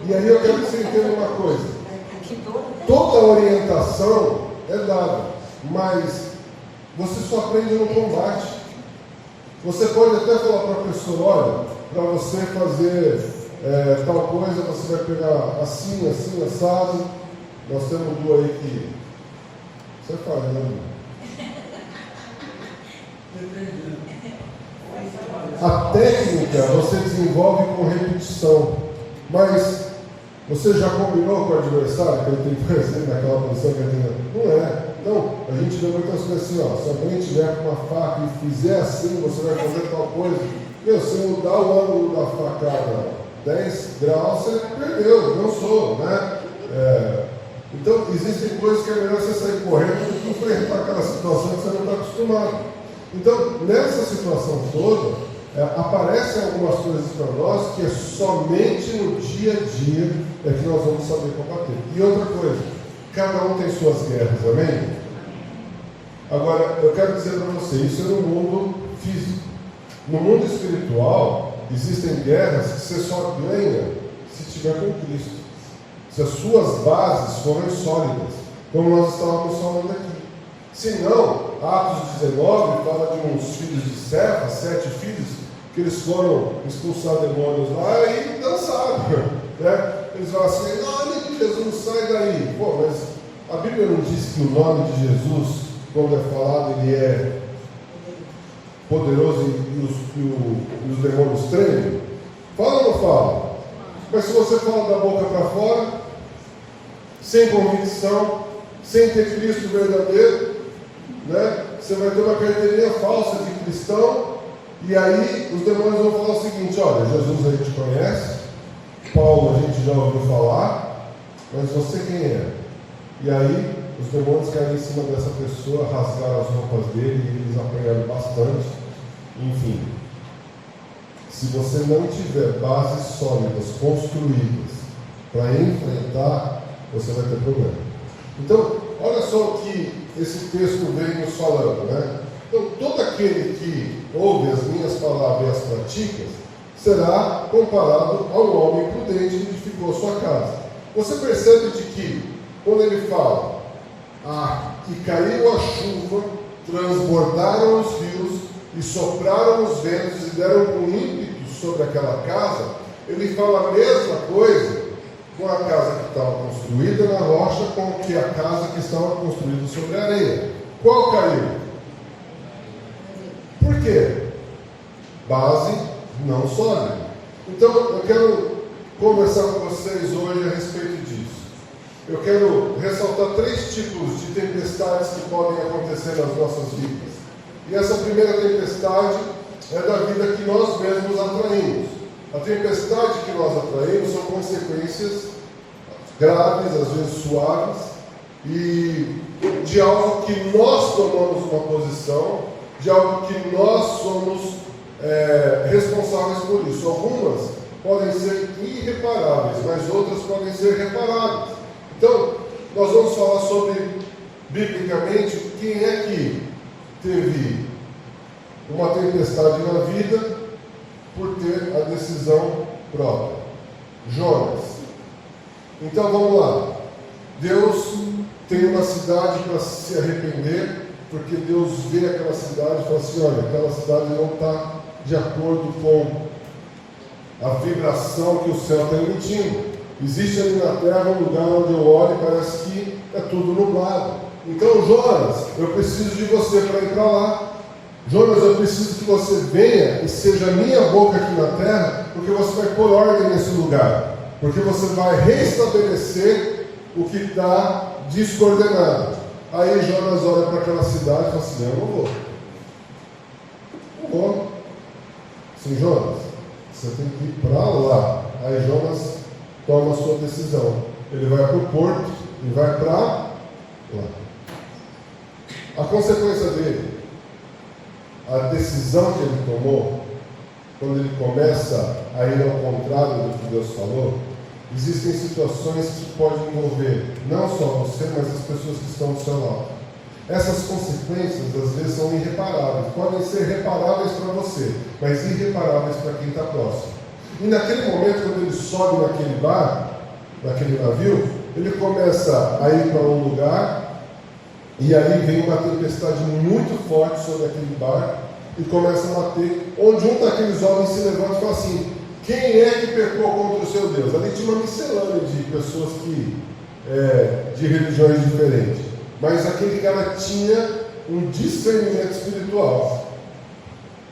E aí eu quero que você entenda uma coisa. Toda a orientação é dada, mas você só aprende no combate. Você pode até falar para a pessoa, olha, para você fazer tal coisa, você vai pegar assim, assim, assado. Nós temos um duo aí que você faz, né? A técnica você desenvolve com repetição, mas você já combinou com o adversário que ele tem que fazer naquela posição que ele tem? Não é. Então, a gente vê muitas coisas assim, se alguém tiver com uma faca e fizer assim, você vai fazer tal coisa. Se mudar o ângulo da facada 10 graus, você perdeu, não sou, né? Então, existem coisas que é melhor você sair correndo do que enfrentar aquela situação que você não está acostumado. Então, nessa situação toda, aparecem algumas coisas para nós que é somente no dia a dia que nós vamos saber combater. E outra coisa, cada um tem suas guerras, amém? Agora, eu quero dizer para você, isso é no mundo físico. No mundo espiritual, existem guerras que você só ganha se estiver com Cristo. Se as suas bases forem sólidas, como nós estávamos falando aqui. Se não, Atos 19 fala de uns filhos de Cefa, 7 filhos, que eles foram expulsar demônios lá e dançaram. Né? Eles falam assim, em nome de Jesus, sai daí. Pô, mas a Bíblia não diz que o nome de Jesus, quando é falado, ele é poderoso e os demônios tremem? Fala ou não fala? Mas se você fala da boca para fora, sem convicção, sem ter Cristo verdadeiro, né? Você vai ter uma carteirinha falsa de cristão, e aí os demônios vão falar o seguinte, olha, Jesus a gente conhece, Paulo a gente já ouviu falar, mas você quem é? E aí os demônios caem em cima dessa pessoa, rasgaram as roupas dele, e eles apanharam bastante, enfim. Se você não tiver bases sólidas, construídas, para enfrentar, você vai ter problema. Então, olha só o que esse texto vem nos falando, né? Então, todo aquele que ouve as minhas palavras e as pratica, será comparado ao homem prudente que edificou sua casa. Você percebe de que, quando ele fala, e caiu a chuva, transbordaram os rios, e sopraram os ventos, e deram com ímpeto sobre aquela casa, ele fala a mesma coisa com a casa que estava construída na rocha, com que a casa que estava construída sobre a areia. Qual caiu? Por quê? Base não sólida. Então, eu quero conversar com vocês hoje a respeito disso. Eu quero ressaltar 3 tipos de tempestades que podem acontecer nas nossas vidas. E essa primeira tempestade é da vida que nós mesmos atraímos. A tempestade que nós atraímos são consequências graves, às vezes suaves, e de algo que nós tomamos uma posição, de algo que nós somos responsáveis por isso. Algumas podem ser irreparáveis, mas outras podem ser reparáveis. Então, nós vamos falar sobre, biblicamente, quem é que teve uma tempestade na vida por ter a decisão própria. Jonas. Então vamos lá. Deus tem uma cidade para se arrepender, porque Deus vê aquela cidade e fala assim, olha, aquela cidade não está de acordo com a vibração que o céu está emitindo. Existe ali na terra um lugar onde eu olho e parece que é tudo nublado. Então, Jonas, eu preciso de você para ir para lá. Jonas, eu preciso que você venha e seja a minha boca aqui na terra Porque você vai pôr ordem nesse lugar. Porque você vai restabelecer o que está descoordenado. Aí Jonas olha para aquela cidade e fala assim: eu não vou. Não vou. Sim, Jonas, você tem que ir para lá. Aí Jonas toma a sua decisão. Ele vai para o porto e vai para lá. A consequência dele, a decisão que ele tomou, quando ele começa a ir ao contrário do que Deus falou, existem situações que podem envolver não só você, mas as pessoas que estão do seu lado. Essas consequências, às vezes, são irreparáveis. Podem ser reparáveis para você, mas irreparáveis para quem está próximo. E naquele momento, quando ele sobe naquele bar, naquele navio, ele começa a ir para um lugar, e aí vem uma tempestade muito forte sobre aquele bar, e começa a bater, onde um daqueles homens se levanta e fala assim: quem é que pecou contra o seu Deus? Ali tinha uma miscelânea de pessoas de religiões diferentes. Mas aquele cara tinha um discernimento espiritual.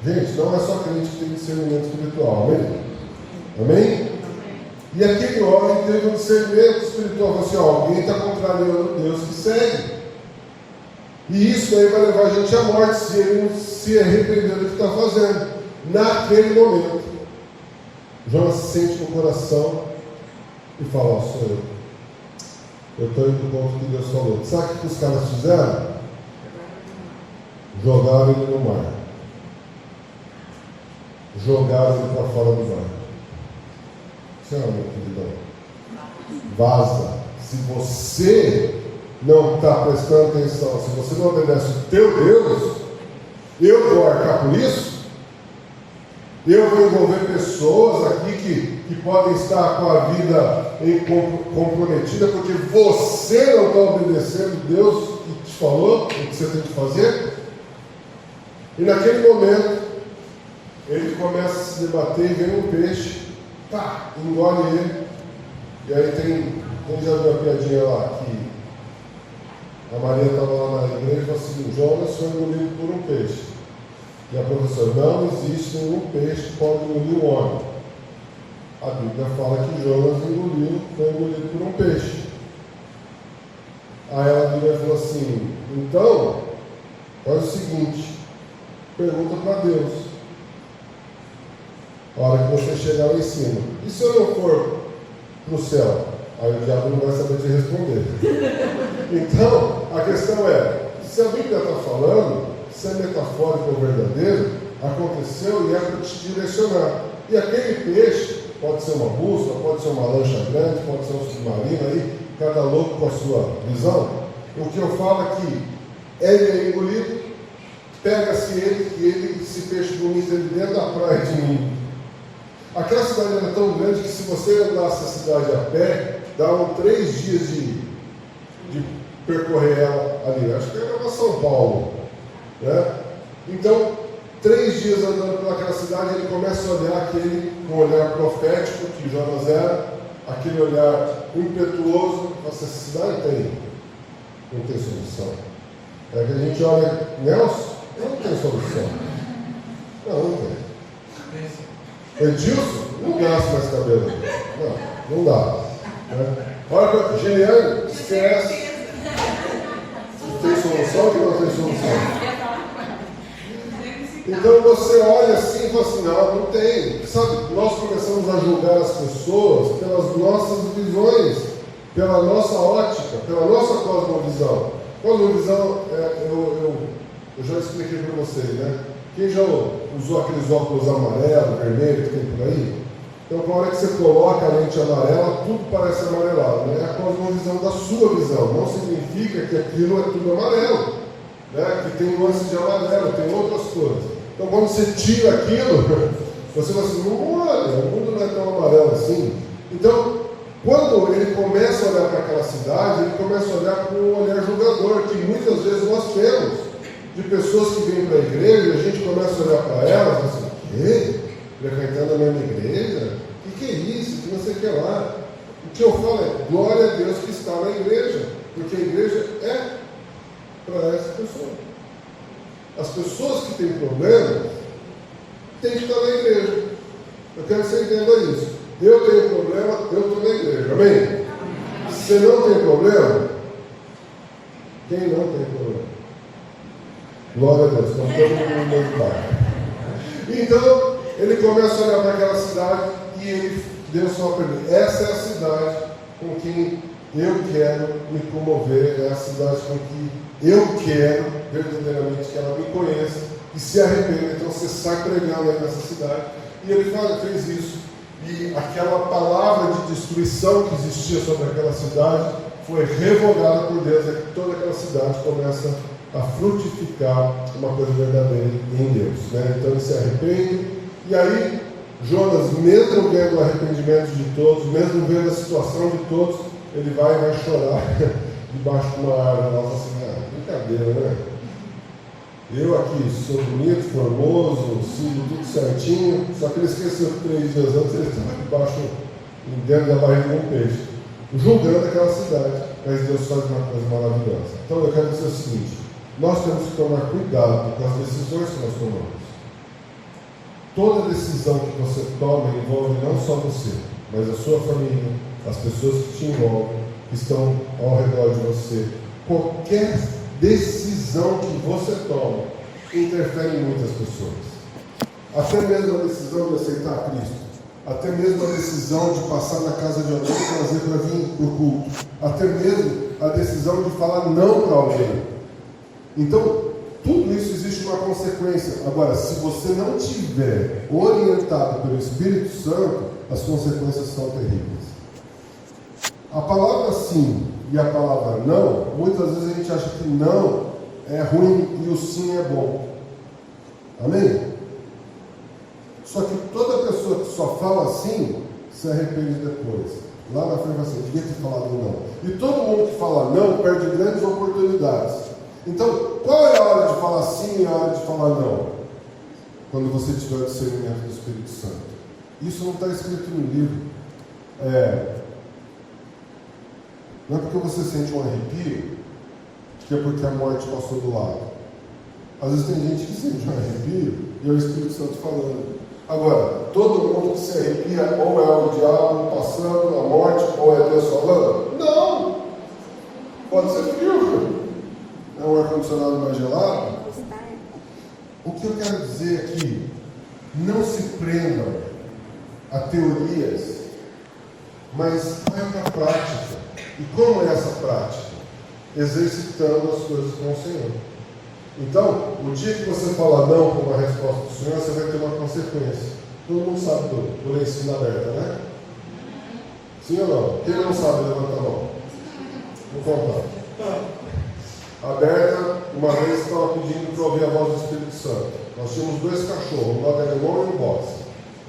Gente, não é só crente que tem discernimento espiritual, amém? Amém? E aquele homem teve um discernimento espiritual. Falou assim: alguém está contrariando o Deus que segue. E isso aí vai levar a gente à morte se ele não se arrepender do que está fazendo. Naquele momento, Jonas sente no coração e fala: ó, sou eu. Eu estou indo contra o que Deus falou. Sabe o que os caras fizeram? Jogaram ele no mar. Jogaram ele para fora do mar. Senhor, meu queridão, vaza. Se você não está prestando atenção, se você não obedece o teu Deus, eu vou arcar por isso. Eu vou envolver pessoas aqui que podem estar com a vida comprometida, porque você não está obedecendo Deus que te falou o que você tem que fazer. E naquele momento, ele começa a se debater e vem um peixe, pá, engole ele. E aí quem já viu a piadinha lá, que a Maria estava lá na igreja e falou assim: Jonas foi engolido por um peixe. E a professora: não existe nenhum peixe que pode engolir um homem. A Bíblia fala que Jonas foi engolido por um peixe. Aí a Bíblia falou assim: então, faz o seguinte, pergunta para Deus. A hora que você chegar lá em cima: e se eu não for para o céu? Aí o diabo não vai saber te responder. Então, a questão é: se a Bíblia está falando, se é metafórico ou verdadeiro, aconteceu e é para te direcionar. E aquele peixe pode ser uma bússola, pode ser uma lancha grande, pode ser um submarino, aí cada louco com a sua visão. O que eu falo é que ele é engolido, pega-se ele e ele, esse peixe vomita ele dentro da praia de mim. Aquela cidade era tão grande que se você andasse a cidade a pé, davam 3 dias de percorrer ela ali. Acho que era para São Paulo, né? Então, 3 dias andando pelaquela cidade, ele começa a olhar aquele com um olhar profético que Jonas era, aquele olhar impetuoso. Nossa, essa cidade não tem solução. É que a gente olha: Nelson, não tem solução. Não tem. Edilson, não gasta mais cabelo. Não dá. Né? Olha para Geniane, esquece. Tem solução que não tem solução? Então você olha assim e fala assim: não tem. Sabe, nós começamos a julgar as pessoas pelas nossas visões, pela nossa ótica, pela nossa cosmovisão. Cosmovisão, eu já expliquei para vocês, né? Quem já usou aqueles óculos amarelo, vermelho que tem por aí? Então, na hora que você coloca a lente amarela, tudo parece amarelado, né? É a cosmovisão da sua visão. Não significa que aquilo é tudo amarelo, né? Que tem nuance de amarelo, tem outras cores. Então, quando você tira aquilo, você vai assim: olha, o mundo não é tão amarelo assim. Então, quando ele começa a olhar para aquela cidade, ele começa a olhar com um olhar julgador, que muitas vezes nós temos, de pessoas que vêm para a igreja, e a gente começa a olhar para elas e fala assim: o quê? Frequentando a mesma igreja? O que é isso? Que não sei o que lá. O que eu falo é: glória a Deus que está na igreja, porque a igreja é para essa pessoa. As pessoas que têm problemas têm que estar na igreja. Eu quero que você entenda isso. Eu tenho problema, eu estou na igreja, amém? Se você não tem problema, quem não tem problema? Glória a Deus, estamos todo mundo no barco. Então, ele começa a olhar para aquela cidade e Deus fala para ele: essa é a cidade com quem eu quero me comover, é a cidade com que eu quero verdadeiramente que ela me conheça e se arrependa. Então você sai pregando aí nessa cidade. E ele fez isso. E aquela palavra de destruição que existia sobre aquela cidade foi revogada por Deus, e toda aquela cidade começa a frutificar uma coisa verdadeira em Deus, né? Então ele se arrepende, e aí Jonas, mesmo vendo o arrependimento de todos, mesmo vendo a situação de todos, ele vai chorar debaixo de uma árvore. Ela fala assim: brincadeira, né? Eu aqui sou bonito, formoso, sigo tudo certinho, só que ele esqueceu que 3 dias antes ele estava debaixo, dentro da barriga de um peixe, julgando aquela cidade. Mas Deus faz uma coisa maravilhosa. Então eu quero dizer o seguinte: nós temos que tomar cuidado com as decisões que nós tomamos. Toda decisão que você toma envolve não só você, mas a sua família, as pessoas que te envolvem, que estão ao redor de você. Qualquer decisão que você toma interfere em muitas pessoas. Até mesmo a decisão de aceitar a Cristo, até mesmo a decisão de passar na casa de alguém e trazer para vir para o culto, até mesmo a decisão de falar não para alguém. Então, tudo isso existe uma consequência. Agora, se você não tiver orientado pelo Espírito Santo, as consequências são terríveis. A palavra sim e a palavra não, muitas vezes a gente acha que não é ruim e o sim é bom. Amém? Só que toda pessoa que só fala sim se arrepende depois. Lá na frente vai ser: devia ter falado não. E todo mundo que fala não perde grandes oportunidades. Então, qual é a hora de falar sim e a hora de falar não? Quando você tiver o discernimento do Espírito Santo. Isso não está escrito no livro. Não é porque você sente um arrepio que é porque a morte passou do lado. Às vezes tem gente que sente um arrepio e é o Espírito Santo falando. Agora, todo mundo que se arrepia ou é o diabo passando, a morte, ou é Deus falando? Não! Pode ser frio. É um ar-condicionado mais gelado. O que eu quero dizer aqui: não se prendam a teorias, mas vai para a prática. E como é essa prática? Exercitando as coisas com o Senhor. Então, o dia que você fala não com uma resposta do Senhor, você vai ter uma consequência. Todo mundo sabe do lencinho aberta, né? Sim ou não? Quem não sabe, levanta a mão. Vou contar. Aberta, uma vez estava pedindo para ouvir a voz do Espírito Santo. Nós tínhamos 2 cachorros, um dog alemão e um boxe.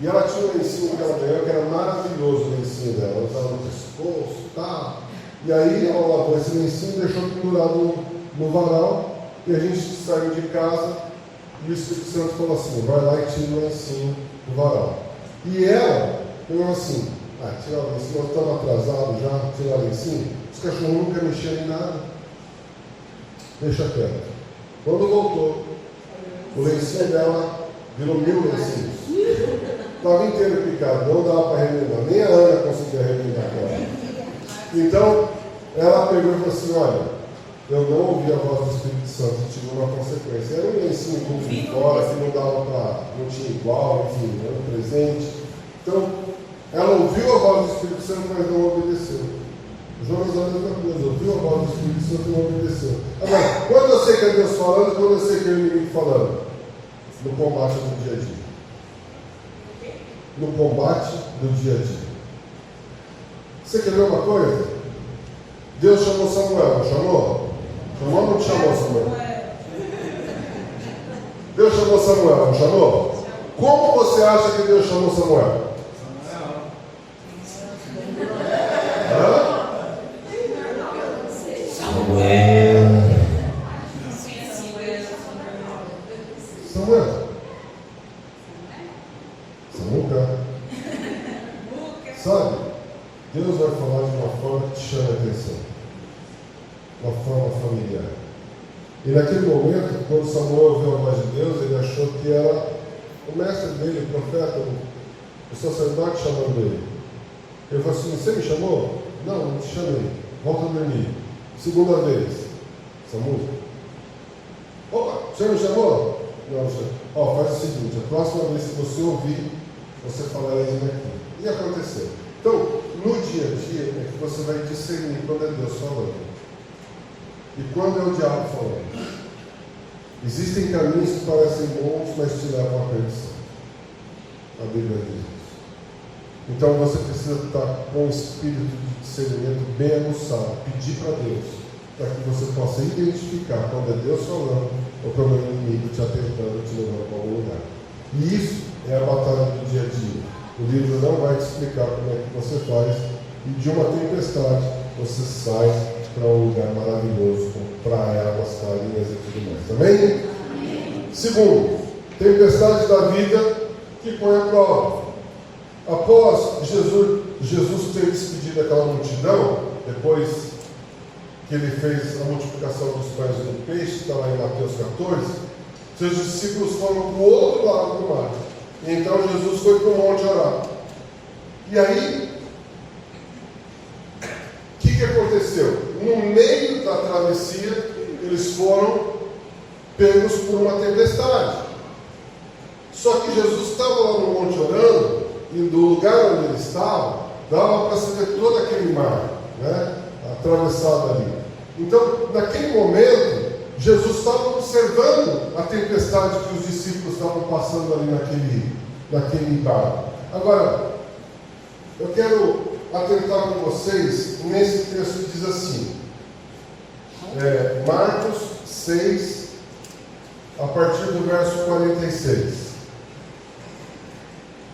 E ela tinha um lencinho que ela ganhou, que era maravilhoso o lencinho dela. Ela estava no pescoço, tá? E aí ela lavou esse lencinho e deixou pendurado no varal. E a gente saiu de casa e o Espírito Santo falou assim: vai lá e tira o lencinho do varal. E ela falou assim: tira o lencinho, nós estamos atrasados já, tira o lencinho. Os cachorros nunca mexeram em nada. Deixa quieto. Quando voltou, o lencinho dela virou 1000 lencinhos. Estava inteiro picado, não dava para remendar. Nem a Ana conseguia remendar aquela. Então, ela pegou e falou assim: olha, eu não ouvi a voz do Espírito Santo, tive uma consequência. Era um lencinho de fora, que não dava para, não tinha igual, enfim, era um presente. Então, ela ouviu a voz do Espírito Santo, mas não obedeceu. Jonas é a mesma coisa, ouviu a voz do Espírito Santo e não obedeceu. Agora, quando eu sei que é Deus falando, quando eu sei que é o inimigo falando? No combate do dia a dia. No combate do dia a dia. Você quer ver uma coisa? Deus chamou Samuel, não chamou? Chamou ou não chamou Samuel? Deus chamou Samuel, não chamou? Como você acha que Deus chamou Samuel? Samuel. Sabe? Deus vai falar de uma forma que te chama a atenção. Uma forma familiar. E naquele momento, quando Samuel ouviu a voz de Deus, ele achou que era o mestre dele, o profeta, O sacerdote chamando ele. Ele falou assim: você me chamou? Não, não te chamei. Volta a dormir. Segunda vez. Essa música. Opa, você me chamou? Não, você. Ó, faz o seguinte: a próxima vez que você ouvir, você falará isso aqui. E aconteceu. Então, no dia a dia é que você vai discernir quando é Deus falando e quando é o diabo falando. Existem caminhos que parecem bons, mas te levam à perdição. A Bíblia diz isso. Então você precisa estar com o espírito de discernimento bem aguçado, pedir para Deus, para que você possa identificar quando é Deus falando ou quando é o inimigo te atentando, te levando para algum lugar. E isso é a batalha do dia a dia. O livro não vai te explicar como é que você faz, e de uma tempestade você sai para um lugar maravilhoso, com praia, águas clarinhas e tudo mais. Amém? Amém. Segundo, tempestade da vida que põe a prova. Após Jesus ter despedido aquela multidão, depois que ele fez a multiplicação dos pães e do peixe, está lá em Mateus 14, seus discípulos foram para o outro lado do mar. E então Jesus foi para o monte orar. E aí, o que aconteceu? No meio da travessia, eles foram pegos por uma tempestade. Só que Jesus estava lá no monte orando, e do lugar onde ele estava, dava para se ver todo aquele mar, né, atravessado ali. Então, naquele momento, Jesus estava observando a tempestade que os discípulos estavam passando ali naquele barco. Agora, eu quero atentar com vocês nesse texto que diz assim, Marcos 6, a partir do verso 46.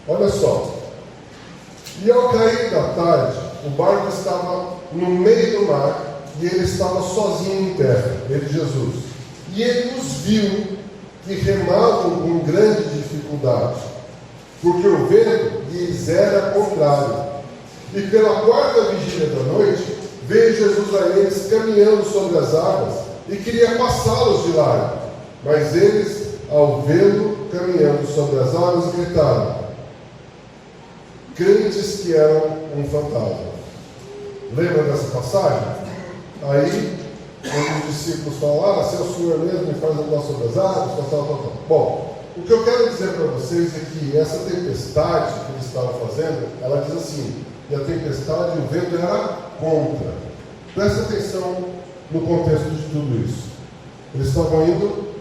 Olha só. E ao cair da tarde, o barco estava no meio do mar e ele estava sozinho em terra, ele Jesus. E ele os viu que remavam com grande dificuldade, porque o vento lhes era contrário. E pela quarta vigília da noite, veio Jesus a eles caminhando sobre as águas e queria passá-los de largo. Mas eles, ao vê-lo caminhando sobre as águas, gritaram, crentes que eram um fantasma. Lembra dessa passagem? Aí, quando os discípulos falaram, se é o Senhor mesmo me faz andar sobre as águas, tal. Bom, o que eu quero dizer para vocês é que essa tempestade que eles estavam fazendo, ela diz assim, e a tempestade, o vento era contra. Presta atenção no contexto de tudo isso. Eles estavam indo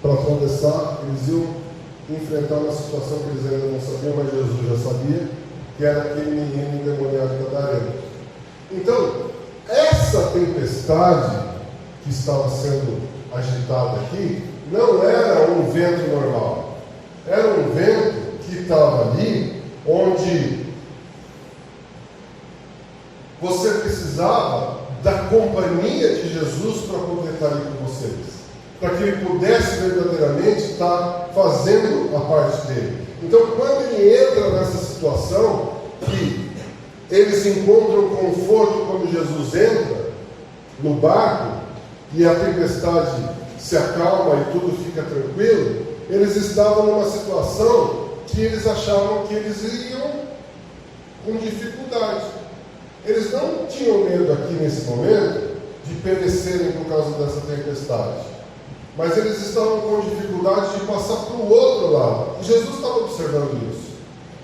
para atravessar, eles iam enfrentar uma situação que eles ainda não sabiam, mas Jesus já sabia, que era aquele menino endemoniado gadareno. Então, essa tempestade que estava sendo agitada aqui, não era um vento normal. Era um vento que estava ali, onde você precisava da companhia de Jesus para poder estar ali com vocês, para que ele pudesse verdadeiramente estar fazendo a parte dele. Então, quando ele entra nessa situação, que eles encontram conforto quando Jesus entra no barco, e a tempestade se acalma e tudo fica tranquilo, eles estavam numa situação que eles achavam que eles iriam com dificuldade. Eles não tinham medo aqui nesse momento de perecerem por causa dessa tempestade, mas eles estavam com dificuldade de passar para o outro lado. E Jesus estava observando isso.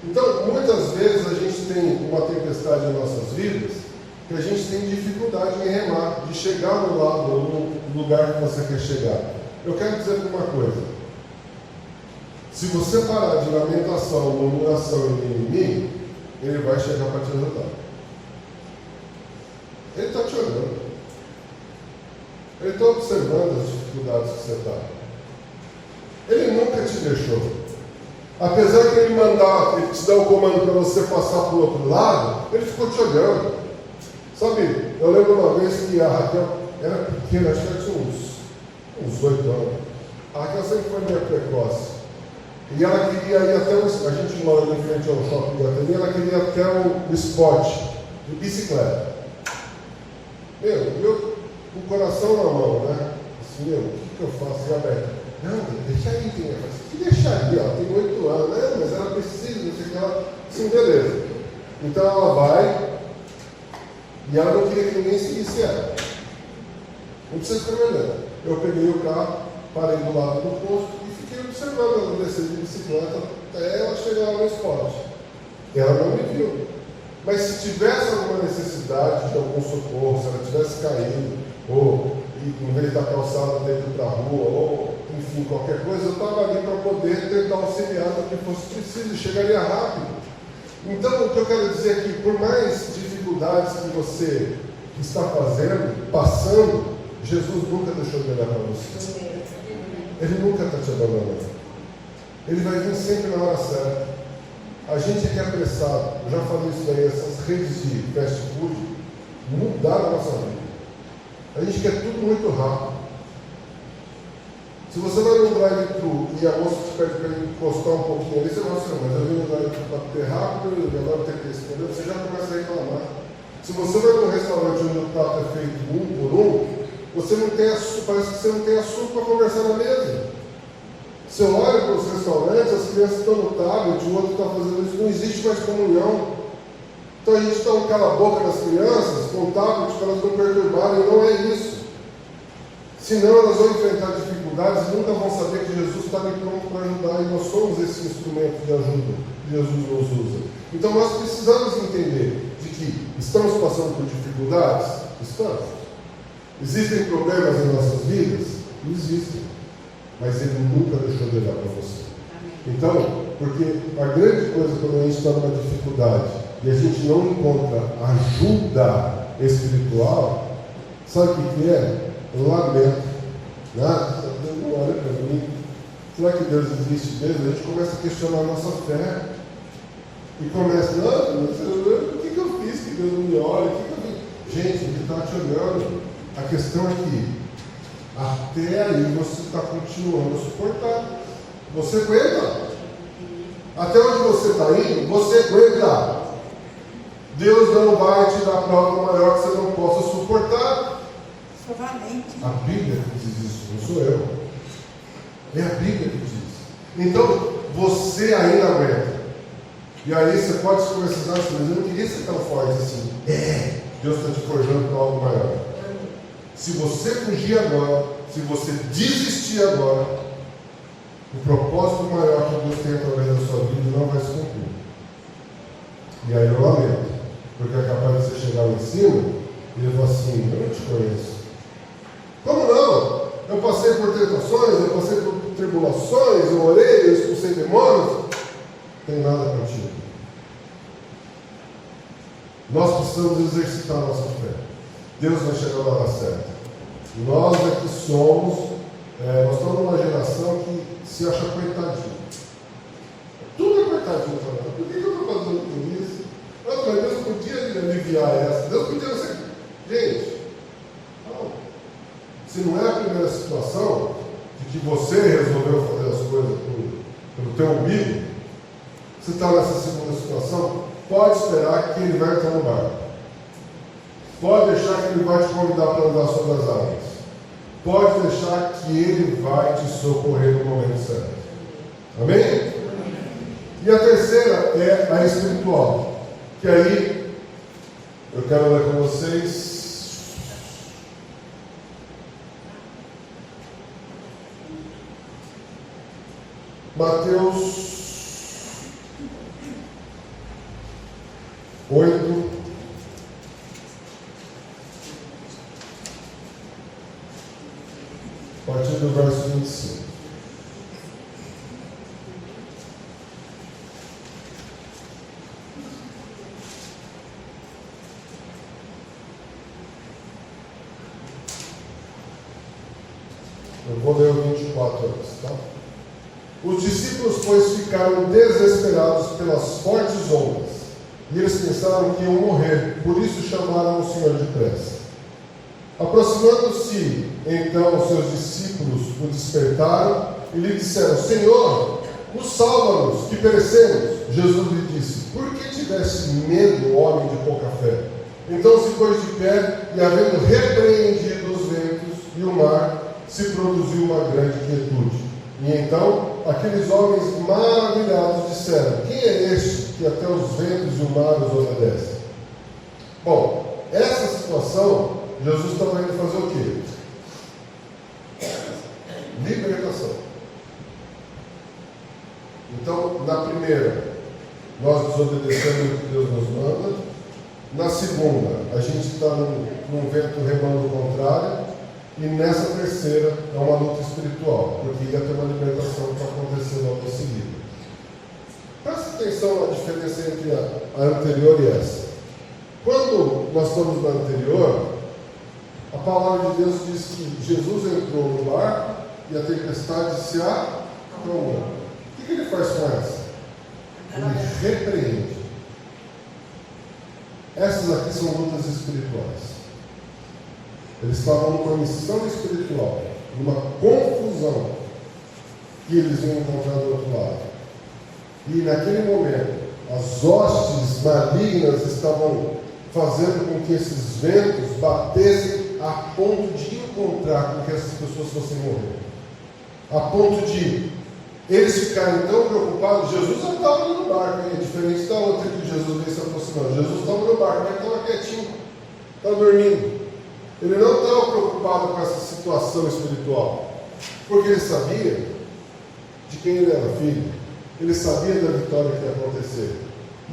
Então, muitas vezes a gente tem uma tempestade em nossas vidas que a gente tem dificuldade em remar, de chegar no lado, no lugar que você quer chegar. Eu quero dizer uma coisa. Se você parar de lamentação, murmuração e mimimi, ele vai chegar para te ajudar. Ele está te olhando. Ele está observando as dificuldades que você está. Ele nunca te deixou. Apesar que ele te dá o comando para você passar para o outro lado, ele ficou te olhando. Sabe, eu lembro uma vez que a Raquel era pequena, acho que ela tinha uns 8 anos. A Raquel sempre foi meio precoce. E ela queria ir até a gente mora em frente ao shopping da Atene, ela queria ir até o spot de bicicleta. O coração na mão, né? Assim, o que eu faço? E a Beca? Não, deixa aí, tem que deixar aí, ó, tem 8 anos, né? Mas ela precisa, não sei o que ela. Sim, beleza. Então ela vai e ela não queria que ninguém seguisse ela. Não precisa ficar olhando. Eu peguei o carro, parei do lado do posto e fiquei observando ela descer de bicicleta até ela chegar lá no esporte. Ela não me viu. Mas se tivesse alguma necessidade de algum socorro, se ela tivesse caído, ou em vez da calçada ter ido para a rua, ou enfim, qualquer coisa, eu estava ali para poder tentar auxiliar no que fosse preciso e chegaria rápido. Então, o que eu quero dizer é que, por mais dificuldades que você está fazendo, passando, Jesus nunca deixou de olhar para você. Ele nunca está te abandonando. Ele vai vir sempre na hora certa. A gente é que é apressado. Eu já falei isso daí, essas redes de fast food mudaram a nossa vida. A gente quer tudo muito rápido. Se você vai no drive-thru e a moça te pede para encostar um pouquinho ali, você vai assim, mas eu vim no drive-thru para ter rápido e agora tem que responder, você já começa a reclamar. Se você vai num restaurante onde o prato é feito um por um, você não tem assunto, parece que você não tem assunto para conversar na mesa. Você olha para os restaurantes, as crianças estão no tablet, o outro está fazendo isso, não existe mais comunhão. Então a gente dá um cala-boca nas crianças, com o tablet, para elas não perturbarem, não é isso. Senão elas vão enfrentar dificuldades e nunca vão saber que Jesus está ali pronto para ajudar, e nós somos esse instrumento de ajuda que Jesus nos usa. Então nós precisamos entender de que estamos passando por dificuldades? Estamos. Existem problemas em nossas vidas? Existem. Mas Ele nunca deixou de olhar para você. Então, porque a grande coisa quando a gente está numa dificuldade e a gente não encontra ajuda espiritual, sabe o que é? Lamento. Deus não olha para mim. Será que Deus existe mesmo? A gente começa a questionar a nossa fé. E começa, não, o que eu fiz que Deus não me olha? Gente, Ele está te olhando. A questão é que até aí você está continuando a suportar. Você aguenta. Até onde você está indo, você aguenta. Deus não vai te dar prova maior que você não possa suportar. Sou valente. A Bíblia que diz isso, não sou eu. É a Bíblia que diz. Então, você ainda aguenta. E aí você pode se conversar assim, mas eu não queria ser tão forte assim. Deus está te forjando para algo maior. Se você fugir agora, se você desistir agora, o propósito maior que Deus tem através da sua vida não vai se cumprir. E aí eu lamento, porque é capaz de você chegar lá em cima e ele falar assim, eu não te conheço. Como não? Eu passei por tentações, eu passei por tribulações, eu orei, eu expulsei demônios. Não tem nada contigo. Nós precisamos exercitar a nossa fé. Deus vai chegar na hora certa. Nós é que somos, nós estamos numa geração que se acha coitadinho. Tudo é coitadinho também. Por que eu estou fazendo tudo isso? Mas Deus podia aliviar essa. Deus podia ser. Gente, não. Se não é a primeira situação de que você resolveu fazer as coisas pelo teu umbigo, você está nessa segunda situação, pode esperar que Ele vai entrar no barco. Pode deixar que Ele vai te convidar para andar sobre as águas. Pode deixar que Ele vai te socorrer no momento certo. Amém? E a terceira é a espiritual. Que aí, eu quero ler com vocês. Mateus 8. A partir do verso 25. Eu vou ler o 24 antes, tá? Os discípulos, pois, ficaram desesperados pelas fortes ondas, e eles pensaram que iam morrer, por isso chamaram o Senhor depressa. Aproximando-se, então, os seus discípulos o despertaram e lhe disseram: Senhor, nos salva-nos, que perecemos. Jesus lhe disse: por que tivesse medo, homem de pouca fé? Então se pôs de pé e, havendo repreendido os ventos e o mar, se produziu uma grande quietude. E então, aqueles homens maravilhados disseram: quem é este que até os ventos e o mar os obedecem? Bom, essa situação, Jesus estava indo fazer o quê? Libertação. Então, na primeira, nós desobedecemos o que Deus nos manda. Na segunda, a gente está num vento remando contrário. E nessa terceira, é uma luta espiritual, porque ia ter uma libertação para acontecer logo em seguida. Presta atenção na diferença entre a anterior e essa. Quando nós estamos na anterior, a palavra de Deus diz que Jesus entrou no barco e a tempestade se acalmou. O que ele faz com essa? Ele repreende. Essas aqui são lutas espirituais. Eles estavam numa missão espiritual, numa confusão que eles iam encontrar do outro lado. E naquele momento, as hostes malignas estavam fazendo com que esses ventos batessem a ponto de encontrar com que essas pessoas fossem morrer. A ponto de eles ficarem tão preocupados. Jesus não estava no barco, é diferente da outra que Jesus veio se aproximando. Jesus estava no barco, mas estava quietinho, estava dormindo. Ele não estava preocupado com essa situação espiritual, porque ele sabia de quem ele era filho, ele sabia da vitória que ia acontecer.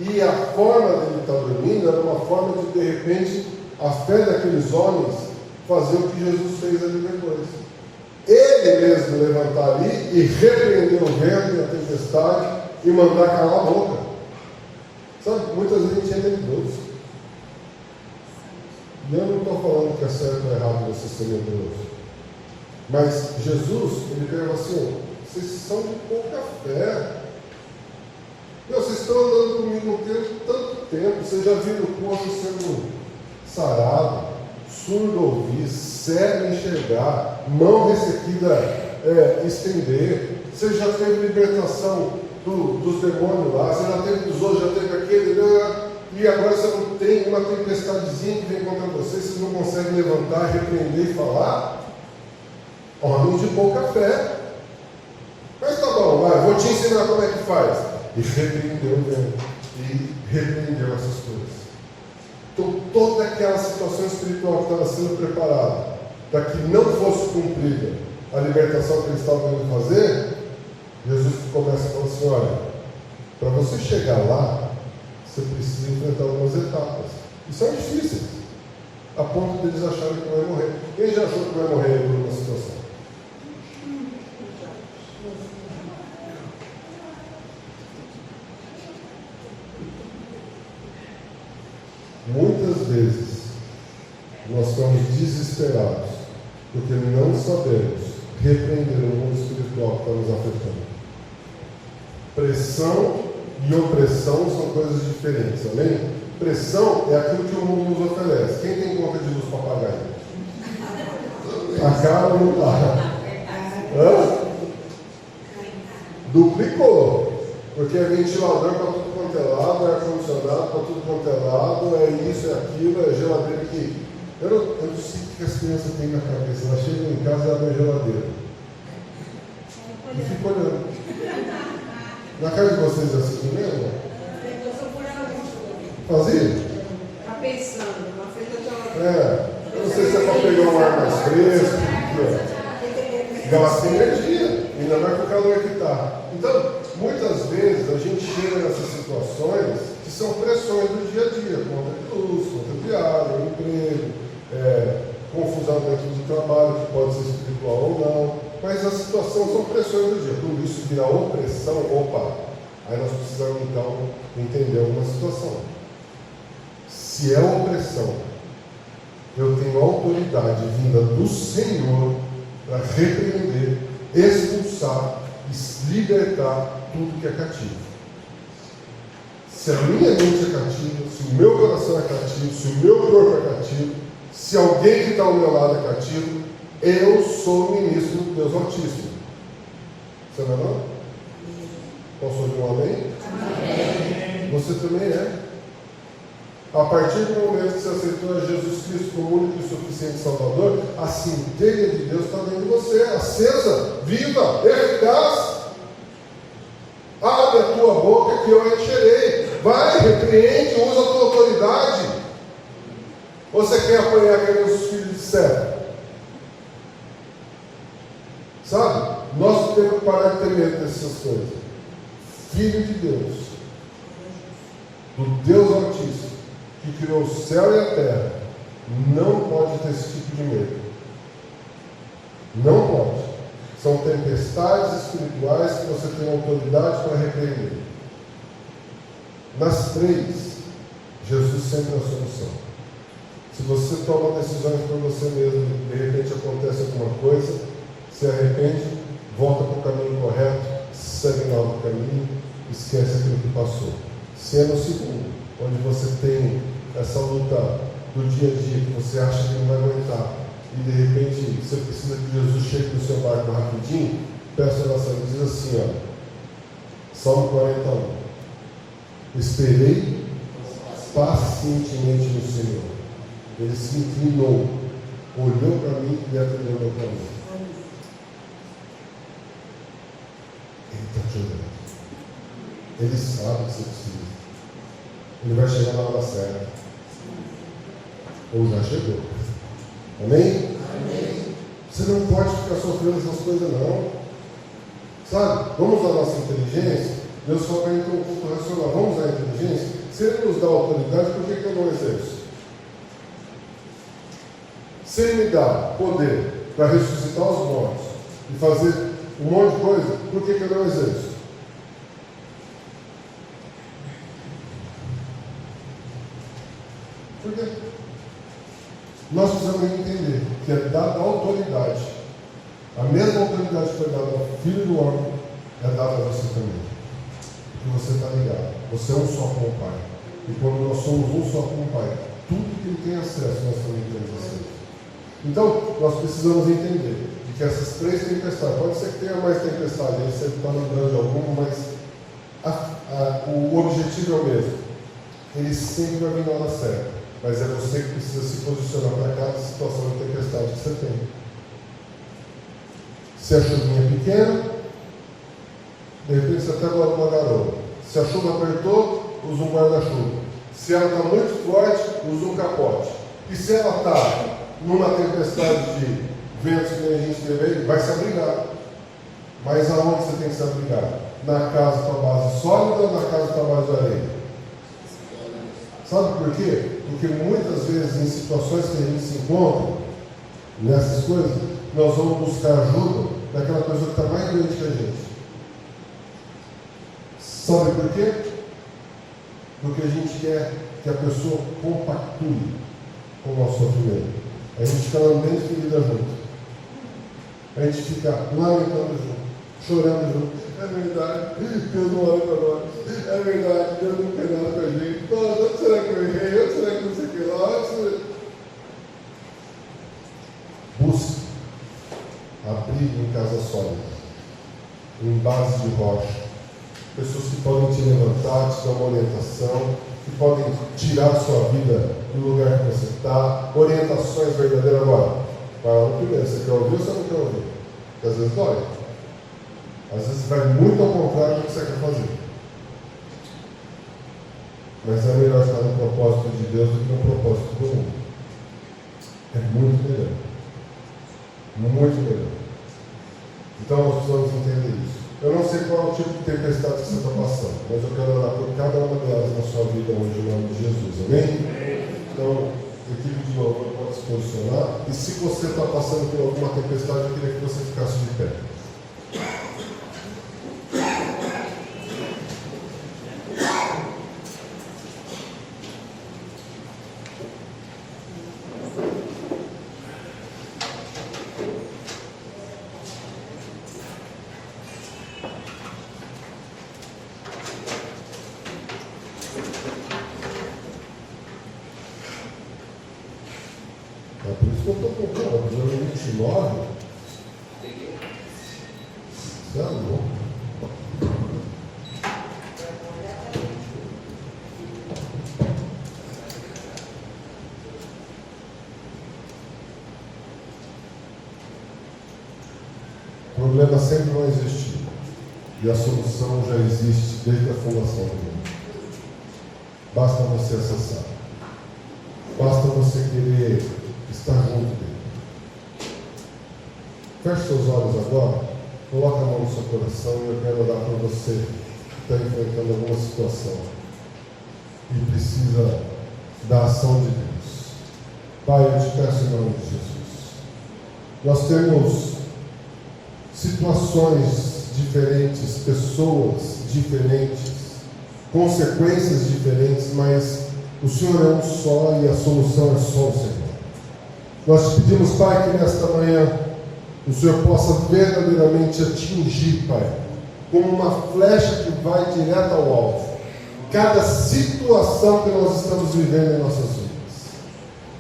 E a forma dele estar dormindo era uma forma de repente, a fé daqueles homens fazer o que Jesus fez ali depois. Ele mesmo levantar ali e repreender o vento e a tempestade e mandar calar a boca. Sabe, muitas vezes a gente é medroso. E eu não estou falando que é certo ou errado você ser medroso. Mas Jesus, ele pega assim: vocês são de pouca fé. Vocês estão andando comigo tanto tempo. Vocês já viram o corpo sendo sarado, surdo ouvir, cego enxergar, mão ressequida estender. Você já teve libertação dos demônios lá. Você já teve dos outros, já teve aquele. E agora você não tem uma tempestadezinha que vem contra você, vocês não conseguem levantar, repreender e falar? Homens de pouca fé. Mas tá bom, vai, vou te ensinar como é que faz. E repreendeu o vento. E repreendeu essas coisas. Então toda aquela situação espiritual que estava sendo preparada para que não fosse cumprida a libertação que eles estavam indo fazer, Jesus começa a falar assim: olha, para você chegar lá, você precisa enfrentar algumas etapas. E são difíceis, a ponto de eles acharem que vai morrer. Quem já achou que vai morrer por uma situação? Muitas vezes nós estamos desesperados porque não sabemos repreender o mundo espiritual que está nos afetando. Pressão e opressão são coisas diferentes, amém? Pressão é aquilo que o mundo nos oferece. Quem tem conta de luz para pagar aí? A cara não está. Duplicou. Porque é ventilador para tudo quanto é lado, é ar-condicionado para tudo quanto é lado, é isso, é aquilo, é geladeira aqui. Eu não sei o que as crianças têm na cabeça. Elas chegam em casa e abrem a geladeira. E ficam olhando. Na casa de vocês é assim mesmo? Fazia? Tá pensando, uma frente da geladeira. Eu não sei se é para pegar um ar mais fresco. Gasta energia, ainda mais com o calor que está. Então, muitas vezes a gente chega nessas situações que são pressões do dia a dia, conta de luz, conta de água, emprego, confusão dentro do trabalho, que pode ser espiritual ou não. Mas a situação são pressões do dia. Tudo isso vira opressão. Opa! Aí nós precisamos então entender uma situação. Se é opressão, eu tenho autoridade vinda do Senhor para repreender, expulsar e libertar tudo que é cativo. Se a minha mente é cativa, se o meu coração é cativo, se o meu corpo é cativo, se alguém que está ao meu lado é cativo, eu sou o ministro do Deus Altíssimo. Você não é não? Posso ouvir um amém? Amém. Você também é. A partir do momento que você aceitou a Jesus Cristo como único e suficiente Salvador, a centelha de Deus está dentro de você, acesa, viva, eficaz. Abre a tua boca que eu encherei. Vai, repreende, usa a tua autoridade. Ou você quer apanhar que nem os filhos de Seta? Sabe? Nós temos que parar de ter medo dessas coisas. Filho de Deus, do Deus Altíssimo, que criou o céu e a terra, não pode ter esse tipo de medo. Não pode. São tempestades espirituais que você tem autoridade para repreender. Nas três, Jesus sempre é a solução. Se você toma decisões por você mesmo, de repente acontece alguma coisa, se arrepende, volta para o caminho correto, segue no outro caminho, esquece aquilo que passou. Se é no segundo, onde você tem essa luta do dia a dia, que você acha que não vai aguentar, e de repente você precisa que Jesus chegue no seu barco rapidinho, peça a oração, diz assim, ó, Salmo 41, esperei pacientemente no Senhor, ele se inclinou, olhou para mim e atendeu meu caminho. Ele está te olhando, ele sabe o que você precisa, ele vai chegar na hora certa, ou já chegou. Amém? Amém? Você não pode ficar sofrendo essas coisas não. Sabe? Vamos usar a nossa inteligência. Deus só quer um culto racional. Vamos usar a inteligência. Se Ele nos dá autoridade, por que eu não exerço? Se Ele me dá poder para ressuscitar os mortos e fazer um monte de coisa, por que eu não exerço? Por quê? Nós precisamos entender que é dada a autoridade. A mesma autoridade que foi dada ao Filho do Homem é dada a você também. Porque você está ligado. Você é um só com o Pai. E quando nós somos um só com o Pai, tudo que Ele tem acesso, nós também temos acesso. Então, nós precisamos entender de que essas três tempestades, pode ser que tenha mais tempestade, aí você está lembrando de alguma, mas o objetivo é o mesmo. Ele sempre vai vir na hora certa. Mas é você que precisa se posicionar para cada situação de tempestade que você tem. Se a chuvinha é pequena, de repente você até bota uma garoa. Se a chuva apertou, usa um guarda-chuva. Se ela está muito forte, usa um capote. E se ela está numa tempestade de ventos que a gente teve, vai se abrigar. Mas aonde você tem que se abrigar? Na casa com a base sólida ou na casa com a base de areia? Sabe por quê? Porque muitas vezes em situações que a gente se encontra, nessas coisas, nós vamos buscar ajuda daquela pessoa que está mais doente que a gente. Sabe por quê? Porque a gente quer que a pessoa compactue com o nosso sofrimento. A gente fica lambendo e ferida junto. A gente fica lamentando junto, chorando junto. É verdade, Deus não olha para nós. É verdade, Deus não quer nada com a gente. Onde será que eu errei? Onde será que não sei o que lá? Busque abrigo em casa sólida, em base de rocha. Pessoas que podem te levantar, te dar uma orientação, que podem tirar a sua vida do lugar que você está. Orientações verdadeiras agora. Fala primeiro, você quer ouvir ou você não quer ouvir? Porque às vezes dói. Às vezes vai muito ao contrário do que você quer fazer. Mas é melhor estar no propósito de Deus do que no propósito do mundo. É muito melhor. Muito melhor. Então nós precisamos entender isso. Eu não sei qual é o tipo de tempestade que você está passando, mas eu quero orar por cada uma delas na sua vida hoje, em nome de Jesus. Amém? Então, equipe de louvor pode se posicionar. E se você está passando por alguma tempestade, eu queria que você ficasse de pé. É por isso que eu estou comprando, no 29. Você é louco. problema sempre vai existir. E a solução já existe desde a fundação do mundo. Basta você acessar. Basta você querer estar junto dele. Feche seus olhos agora. Coloque a mão no seu coração e eu quero orar para você que está enfrentando alguma situação e precisa da ação de Deus. Pai, eu te peço em nome de Jesus. Nós temos situações diferentes, pessoas diferentes, consequências diferentes, mas o Senhor é um só e a solução é só o Senhor. Nós te pedimos, Pai, que nesta manhã o Senhor possa verdadeiramente atingir, Pai, como uma flecha que vai direto ao alvo, cada situação que nós estamos vivendo em nossas vidas.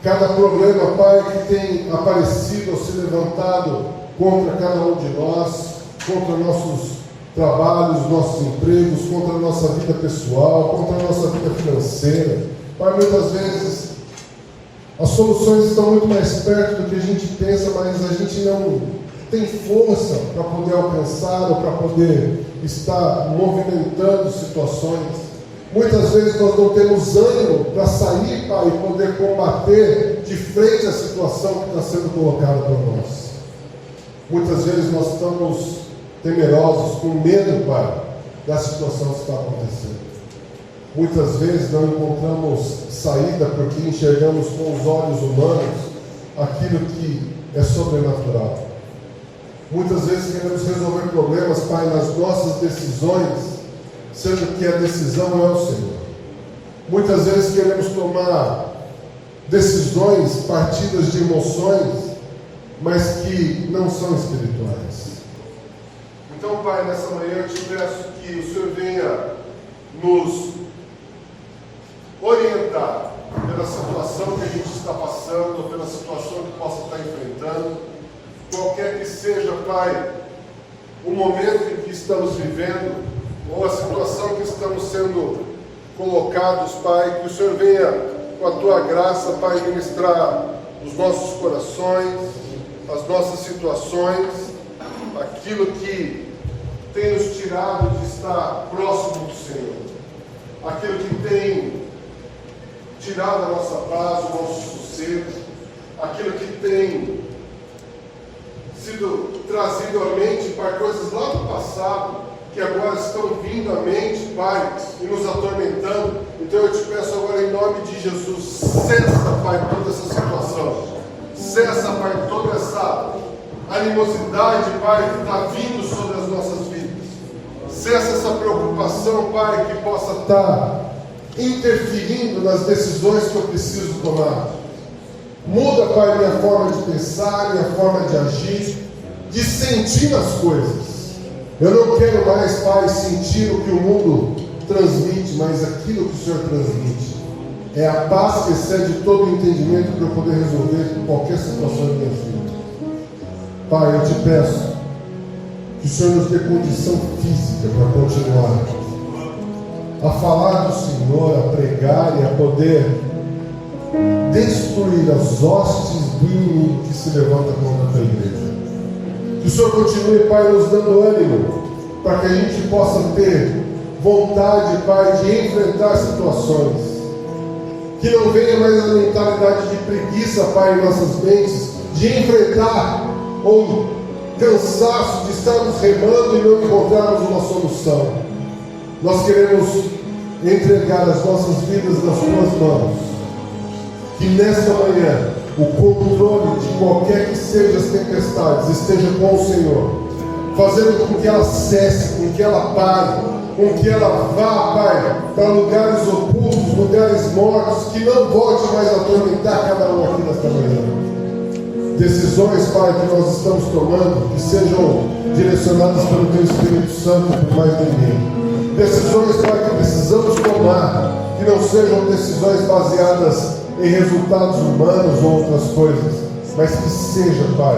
Cada problema, Pai, que tem aparecido ou se levantado contra cada um de nós, contra nossos trabalhos, nossos empregos, contra a nossa vida pessoal, contra a nossa vida financeira. Pai, muitas vezes as soluções estão muito mais perto do que a gente pensa, mas a gente não tem força para poder alcançar ou para poder estar movimentando situações. Muitas vezes nós não temos ânimo para sair, Pai, e poder combater de frente à situação que está sendo colocada por nós. Muitas vezes nós estamos temerosos, com medo, Pai, da situação que está acontecendo. Muitas vezes não encontramos saída porque enxergamos com os olhos humanos aquilo que é sobrenatural. Muitas vezes queremos resolver problemas, Pai, nas nossas decisões, sendo que a decisão é o Senhor. Muitas vezes queremos tomar decisões partidas de emoções, mas que não são espirituais. Então, Pai, nessa manhã eu te peço que o Senhor venha nos orientar pela situação que a gente está passando, ou pela situação que possa estar enfrentando, qualquer que seja, Pai, o momento em que estamos vivendo, ou a situação que estamos sendo colocados, Pai, que o Senhor venha com a Tua graça, Pai, ministrar os nossos corações, as nossas situações, aquilo que tem nos tirado de estar próximo do Senhor, aquilo que tem tirado a nossa paz, o nosso sossego, aquilo que tem sido trazido à mente, Pai, coisas lá do passado, que agora estão vindo à mente, Pai, e nos atormentando. Então eu te peço agora em nome de Jesus, cessa, Pai, toda essa situação, cessa, Pai, toda essa animosidade, Pai, que está vindo sobre as nossas vidas, cessa essa preocupação, Pai, que possa estar interferindo nas decisões que eu preciso tomar. Muda, Pai, minha forma de pensar, minha forma de agir, de sentir as coisas. Eu não quero mais, Pai, sentir o que o mundo transmite, mas aquilo que o Senhor transmite. É a paz que excede todo o entendimento para eu poder resolver qualquer situação da minha vida. Pai, eu te peço que o Senhor nos dê condição física para continuar a falar do Senhor, a pregar e a poder destruir as hostes do inimigo que se levanta contra a tua igreja. Que o Senhor continue, Pai, nos dando ânimo para que a gente possa ter vontade, Pai, de enfrentar situações. Que não venha mais a mentalidade de preguiça, Pai, em nossas mentes, de enfrentar ou cansaço de estarmos remando e não encontrarmos uma solução. Nós queremos entregar as nossas vidas nas Tuas mãos. Que nesta manhã o controle de qualquer que seja as tempestades esteja com o Senhor, fazendo com que ela cesse, com que ela pare, com que ela vá, Pai, para lugares ocultos, lugares mortos, que não volte mais a atormentar cada um aqui nesta manhã. Decisões, Pai, que nós estamos tomando, que sejam direcionadas pelo Teu Espírito Santo por mais ninguém. Decisões, Pai, que precisamos tomar, que não sejam decisões baseadas em resultados humanos ou outras coisas, mas que seja, Pai,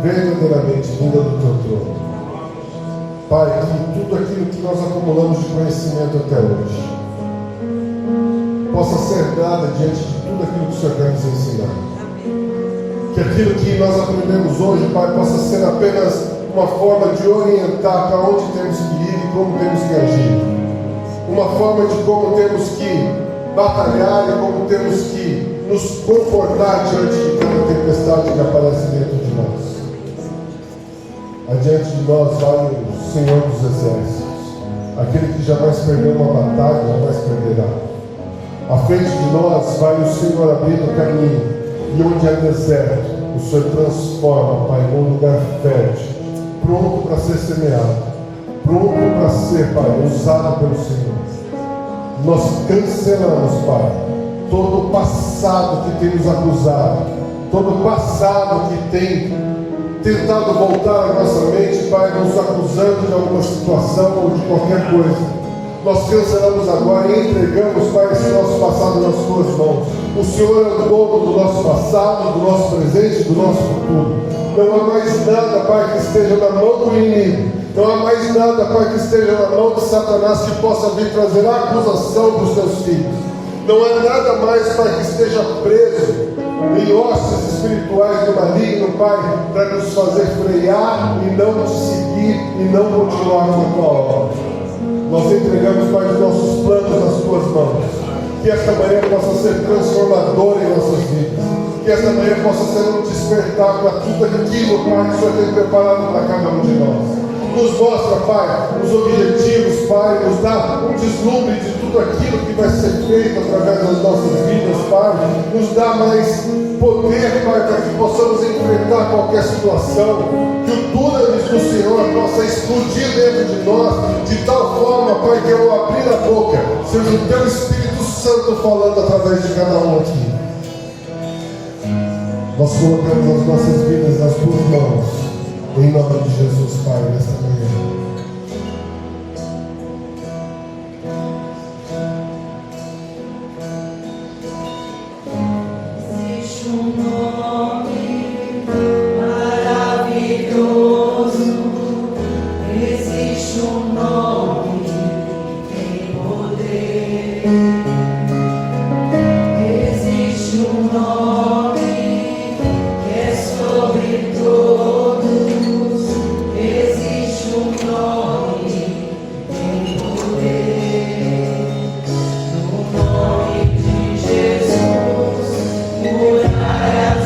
verdadeiramente vinda do Teu trono. Pai, que tudo aquilo que nós acumulamos de conhecimento até hoje possa ser nada diante de tudo aquilo que o Senhor quer nos ensinar. Que aquilo que nós aprendemos hoje, Pai, possa ser apenas uma forma de orientar para onde temos que ir e como temos que agir. Uma forma de como temos que batalhar e como temos que nos comportar diante de cada tempestade que aparece dentro de nós. Adiante de nós vai o Senhor dos Exércitos, aquele que jamais perdeu uma batalha, jamais perderá. À frente de nós vai o Senhor abrindo o caminho, e onde há deserto, o Senhor transforma, Pai, num lugar fértil, pronto para ser semeado, pronto para ser, Pai, usado pelo Senhor. Nós cancelamos, Pai, todo o passado que tem nos acusado, todo o passado que tem tentado voltar à nossa mente, Pai, nos acusando de alguma situação ou de qualquer coisa. Nós cancelamos agora e entregamos, Pai, esse nosso passado nas Tuas mãos. O Senhor é o dono do nosso passado, do nosso presente e do nosso futuro. Não há mais nada, Pai, que esteja na mão do inimigo. Não há mais nada, Pai, que esteja na mão de Satanás que possa vir trazer acusação para os Teus filhos. Não há nada mais, Pai, que esteja preso em hostes espirituais do maligno, Pai, para nos fazer frear e não te seguir e não continuar com a Tua obra. Nós entregamos, Pai, os nossos planos nas Tuas mãos. Que esta manhã possa ser transformadora em nossas vidas. Que esta manhã possa ser um despertar para tudo aquilo, Pai, que o Senhor tem preparado para cada um de nós. Nos mostra, Pai, os objetivos, Pai, nos dá um deslumbre de tudo aquilo que vai ser feito através das nossas vidas, Pai. Nos dá mais poder, Pai, para que possamos enfrentar qualquer situação. Que o dunamis do Senhor possa explodir dentro de nós, de tal forma, Pai, que ao abrir a boca, seja o Teu Espírito Santo falando através de cada um aqui. Nós colocamos as nossas vidas nas Tuas mãos, em nome de Jesus, Pai, nesta manhã. Existe nome maravilhoso, existe nome que tem poder, existe nome que é sobre todos, existe nome que tem poder, no nome de Jesus, muralhas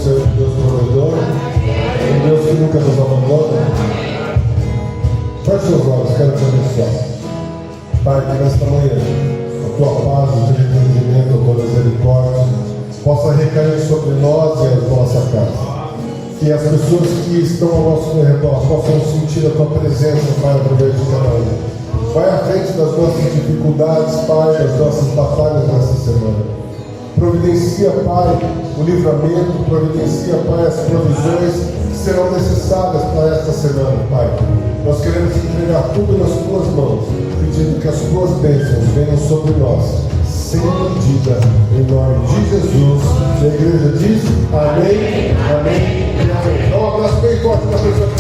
ser um Deus provedor, um Deus que nunca nos abandona. Feche seus olhos, quero te abençoar. Pai, que nesta manhã a tua paz, o teu entendimento, a tua misericórdia possa recair sobre nós e a nossa casa. Que as pessoas que estão ao nosso redor possam sentir a tua presença, Pai, através de cada um. Vai à frente das nossas dificuldades, Pai, das nossas batalhas nessa semana. Providencia, Pai, o livramento, providencia, Pai, as provisões que serão necessárias para esta semana, Pai. Nós queremos entregar tudo nas tuas mãos, pedindo que as tuas bênçãos venham sobre nós, sem medida, em nome de Jesus. E a igreja diz: amém, amém e amém. Dá um abraço bem forte para a pessoa.